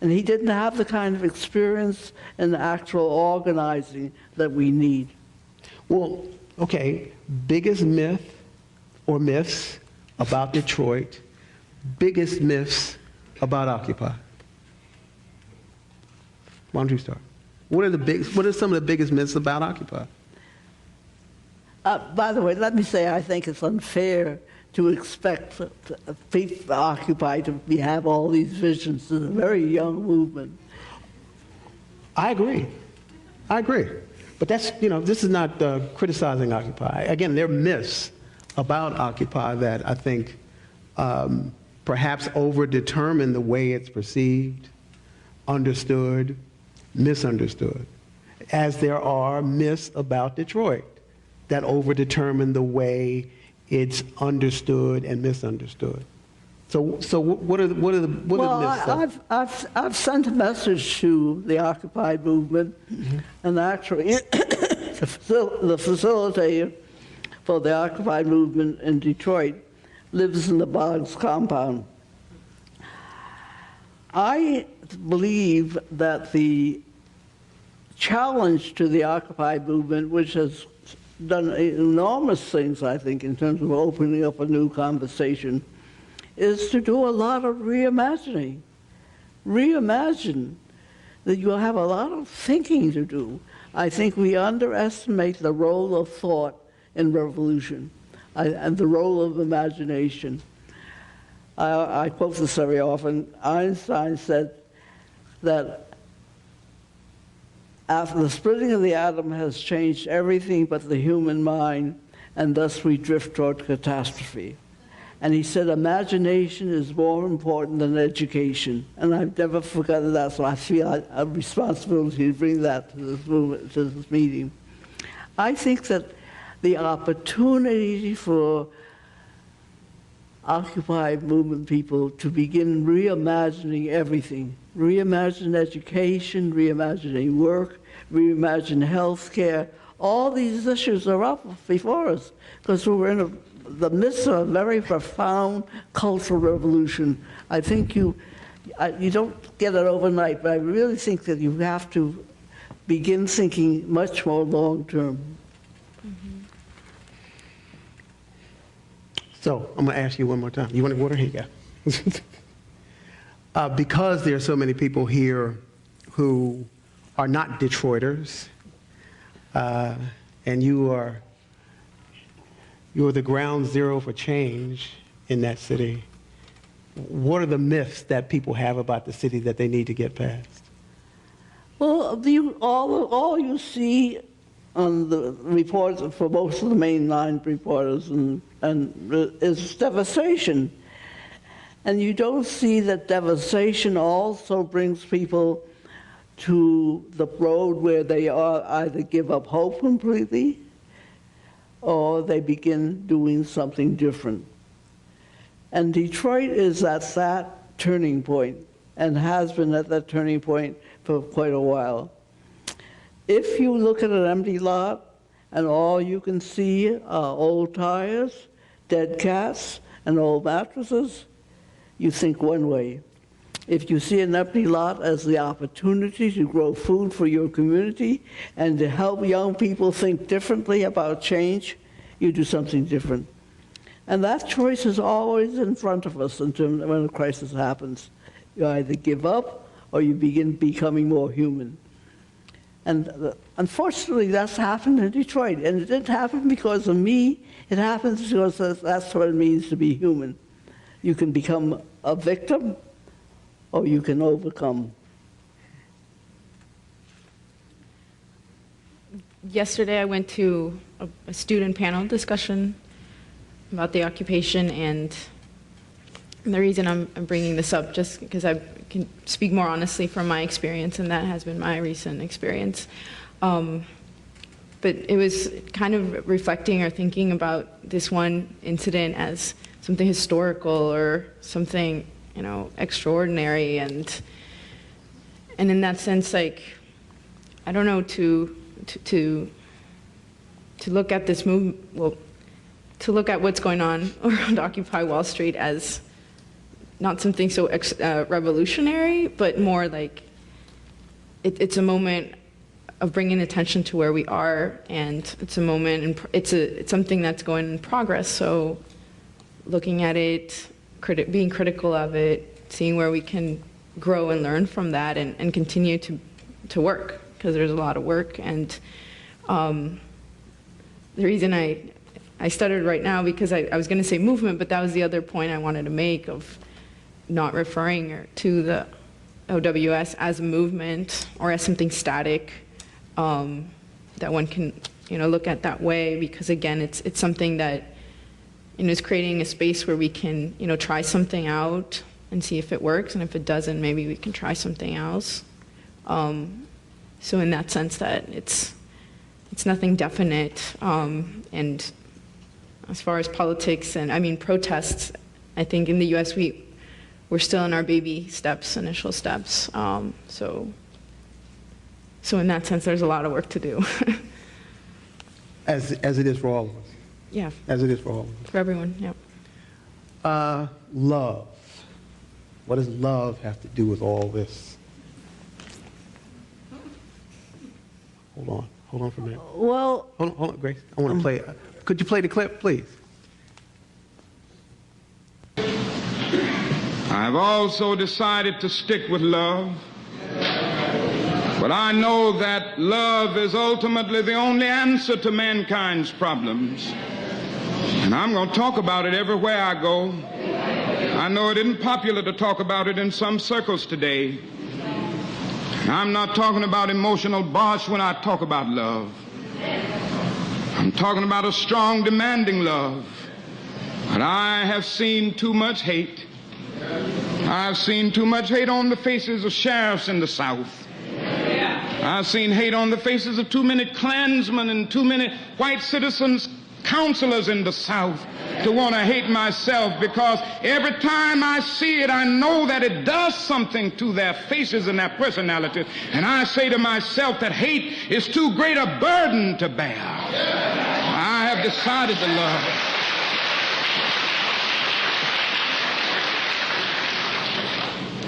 And he didn't have the kind of experience and actual organizing that we need. Well, okay, biggest myth or myths about Detroit, biggest myths about Occupy. Why don't you start? What are some of the biggest myths about Occupy? By the way, let me say I think it's unfair to expect people Occupy to have all these visions. It's a very young movement. I agree. But that's, this is not criticizing Occupy. Again, there are myths about Occupy that I think perhaps over-determine the way it's perceived, understood, misunderstood, as there are myths about Detroit that over-determine the way it's understood and misunderstood. So what are the myths? I've sent a message to the Occupy movement, and actually the facilitator for the Occupy movement in Detroit lives in the Boggs compound. I believe that the challenge to the Occupy movement, which has done enormous things, I think, in terms of opening up a new conversation, is to do a lot of reimagining. Reimagine that you have a lot of thinking to do. I think we underestimate the role of thought in revolution and the role of imagination. I quote this very often. Einstein said that after the splitting of the atom has changed everything but the human mind, and thus we drift toward catastrophe. And he said imagination is more important than education. And I've never forgotten that, so I feel a responsibility to bring that to this movement, to this meeting. I think that the opportunity for Occupy movement people to begin reimagining everything, reimagine education, reimagining work, reimagine healthcare, all these issues are up before us because we're in the midst of a very profound cultural revolution. I think you don't get it overnight, but I really think that you have to begin thinking much more long-term. So I'm going to ask you one more time. You want water? Here you go. Because there are so many people here who are not Detroiters, and you're the ground zero for change in that city, what are the myths that people have about the city that they need to get past? Well, all you see on the reports for most of the mainline reporters and is devastation. And you don't see that devastation also brings people to the road where they either give up hope completely or they begin doing something different. And Detroit is at that turning point and has been at that turning point for quite a while. If you look at an empty lot and all you can see are old tires, dead cats, and old mattresses, you think one way. If you see an empty lot as the opportunity to grow food for your community and to help young people think differently about change, you do something different. And that choice is always in front of us in terms of when a crisis happens. You either give up or you begin becoming more human. And unfortunately, that's happened in Detroit. And it didn't happen because of me. It happens because that's what it means to be human. You can become a victim, or you can overcome. Yesterday, I went to a student panel discussion about the occupation, and the reason I'm bringing this up, just because I can speak more honestly from my experience, and that has been my recent experience. But it was kind of reflecting or thinking about this one incident as something historical or something, you know, extraordinary, and in that sense, like, I don't know, to look at this movement, well, to look at what's going on around Occupy Wall Street as not something so revolutionary, but more like it's a moment of bringing attention to where we are, and it's a moment, and it's something that's going in progress. So looking at it, being critical of it, seeing where we can grow and learn from that, and continue to work, because there's a lot of work. And the reason I stuttered right now, because I was going to say movement, but that was the other point I wanted to make, of not referring to the OWS as a movement or as something static, that one can, you know, look at that way, because again, it's something that, you know, is creating a space where we can, you know, try something out and see if it works, and if it doesn't, maybe we can try something else. So in that sense, that it's nothing definite, and as far as politics and, I mean, protests, I think in the U.S. we're still in our baby steps, initial steps. So in that sense, there's a lot of work to do. As it is for all of us. Yeah. As it is for all of us. For everyone, yeah. Love. What does love have to do with all this? Hold on for a minute. Well, Hold on, Grace. I want to play it. Could you play the clip, please? I've also decided to stick with love, but I know that love is ultimately the only answer to mankind's problems. And I'm going to talk about it everywhere I go. I know it isn't popular to talk about it in some circles today. I'm not talking about emotional bosh when I talk about love. I'm talking about a strong, demanding love. But I have seen too much hate. I've seen too much hate on the faces of sheriffs in the South. I've seen hate on the faces of too many Klansmen and too many white citizens, counselors in the South, to want to hate myself, because every time I see it, I know that it does something to their faces and their personalities. And I say to myself that hate is too great a burden to bear. I have decided to love.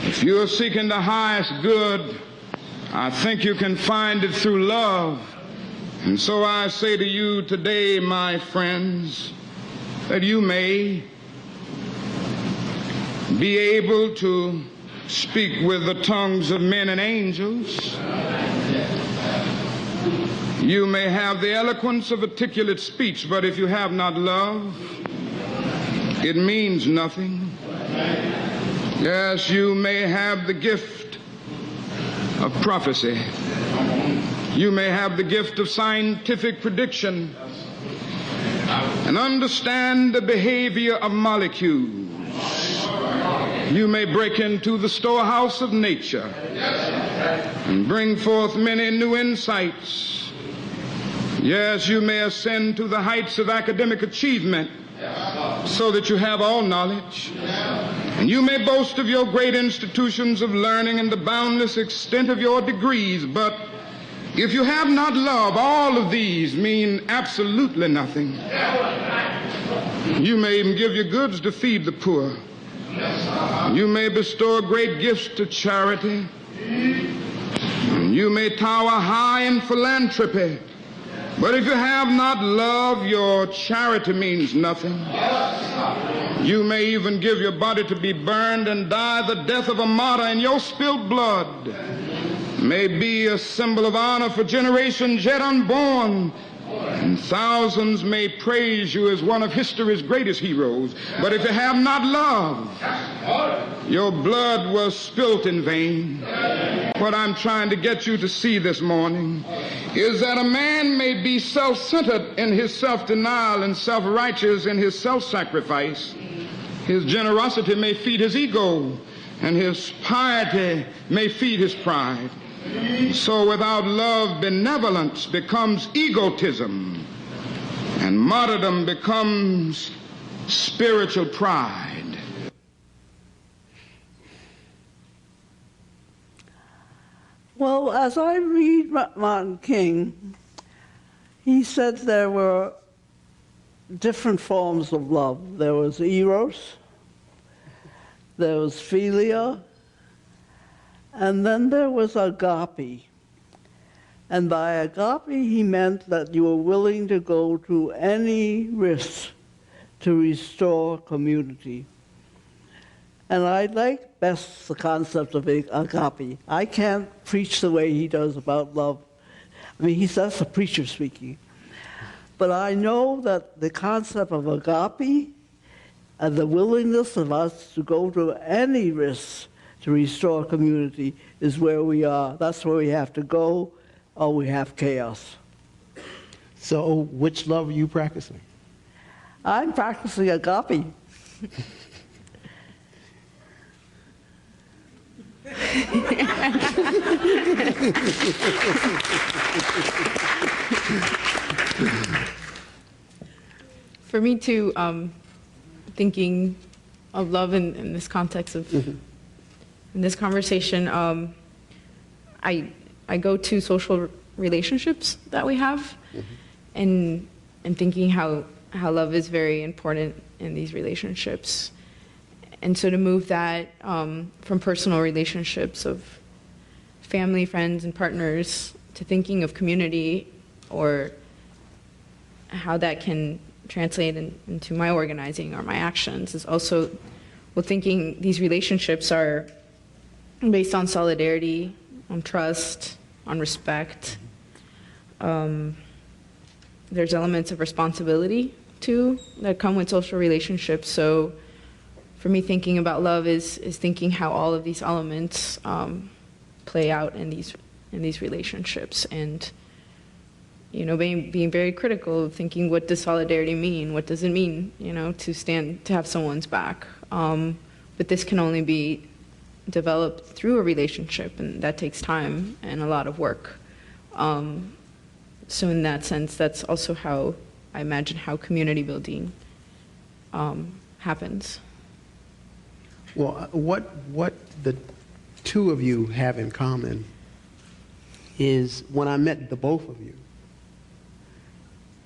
If you are seeking the highest good, I think you can find it through love. And so I say to you today, my friends, that you may be able to speak with the tongues of men and angels. You may have the eloquence of articulate speech, but if you have not love, it means nothing. Yes, you may have the gift of prophecy. You may have the gift of scientific prediction and understand the behavior of molecules. You may break into the storehouse of nature and bring forth many new insights. Yes, you may ascend to the heights of academic achievement so that you have all knowledge. And you may boast of your great institutions of learning and the boundless extent of your degrees, but if you have not love, all of these mean absolutely nothing. You may even give your goods to feed the poor. You may bestow great gifts to charity. You may tower high in philanthropy. But if you have not love, your charity means nothing. You may even give your body to be burned and die the death of a martyr in your spilled blood. may be a symbol of honor for generations yet unborn, and thousands may praise you as one of history's greatest heroes. But if you have not love, your blood was spilt in vain. What I'm trying to get you to see this morning is that a man may be self-centered in his self-denial and self-righteous in his self-sacrifice. His generosity may feed his ego, and his piety may feed his pride. So without love, benevolence becomes egotism, and martyrdom becomes spiritual pride. Well, as I read Martin King, he said there were different forms of love. There was eros, there was philia, and then there was agape. And by agape, he meant that you were willing to go to any risk to restore community. And I like best the concept of agape. I can't preach the way he does about love. I mean, that's a preacher speaking. But I know that the concept of agape and the willingness of us to go to any risk to restore community is where we are. That's where we have to go, or we have chaos. So which love are you practicing? I'm practicing agape. For me too, thinking of love in this context of in this conversation, I go to social relationships that we have, and thinking how love is very important in these relationships. And so to move that from personal relationships of family, friends, and partners to thinking of community, or how that can translate into my organizing or my actions, is also, well, thinking these relationships are based on solidarity, on trust, on respect. There's elements of responsibility too that come with social relationships. So for me, thinking about love is thinking how all of these elements play out in these relationships, and being very critical of thinking, what does solidarity mean? What does it mean, to have someone's back? But this can only be developed through a relationship, and that takes time and a lot of work. So in that sense, that's also how I imagine how community building happens. Well, what the two of you have in common is when I met the both of you,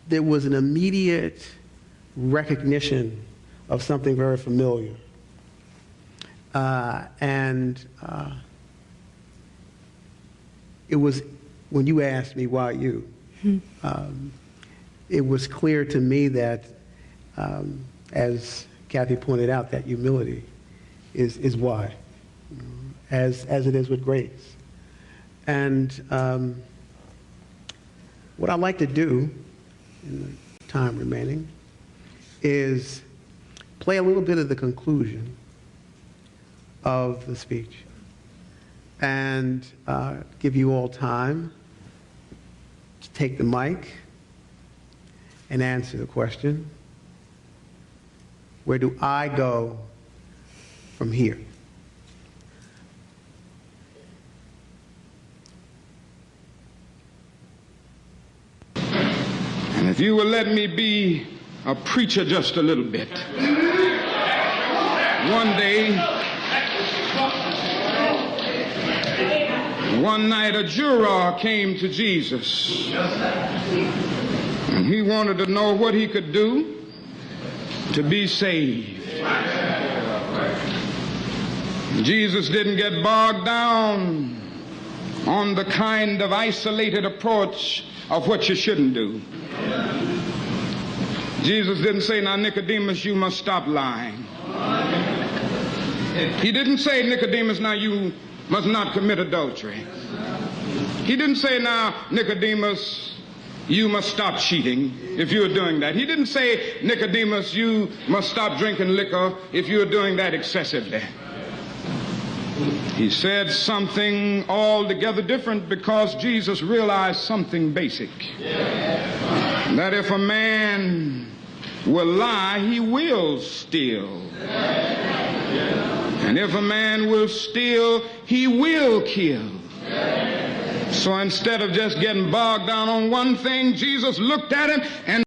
there was an immediate recognition of something very familiar. It was, when you asked me why you, it was clear to me that, as Kathy pointed out, that humility is why, as it is with Grace. And what I'd like to do in the time remaining is play a little bit of the conclusion of the speech and give you all time to take the mic and answer the question, where do I go from here? And if you will let me be a preacher just a little bit. One night a juror came to Jesus, and he wanted to know what he could do to be saved. Jesus didn't get bogged down on the kind of isolated approach of what you shouldn't do. Jesus didn't say, now Nicodemus, you must stop lying. He didn't say, Nicodemus, now you must not commit adultery. He didn't say, now, Nicodemus, you must stop cheating if you're doing that. He didn't say, Nicodemus, you must stop drinking liquor if you're doing that excessively. He said something altogether different because Jesus realized something basic. That if a man will lie, he will steal. And if a man will steal, he will kill. So instead of just getting bogged down on one thing, Jesus looked at him and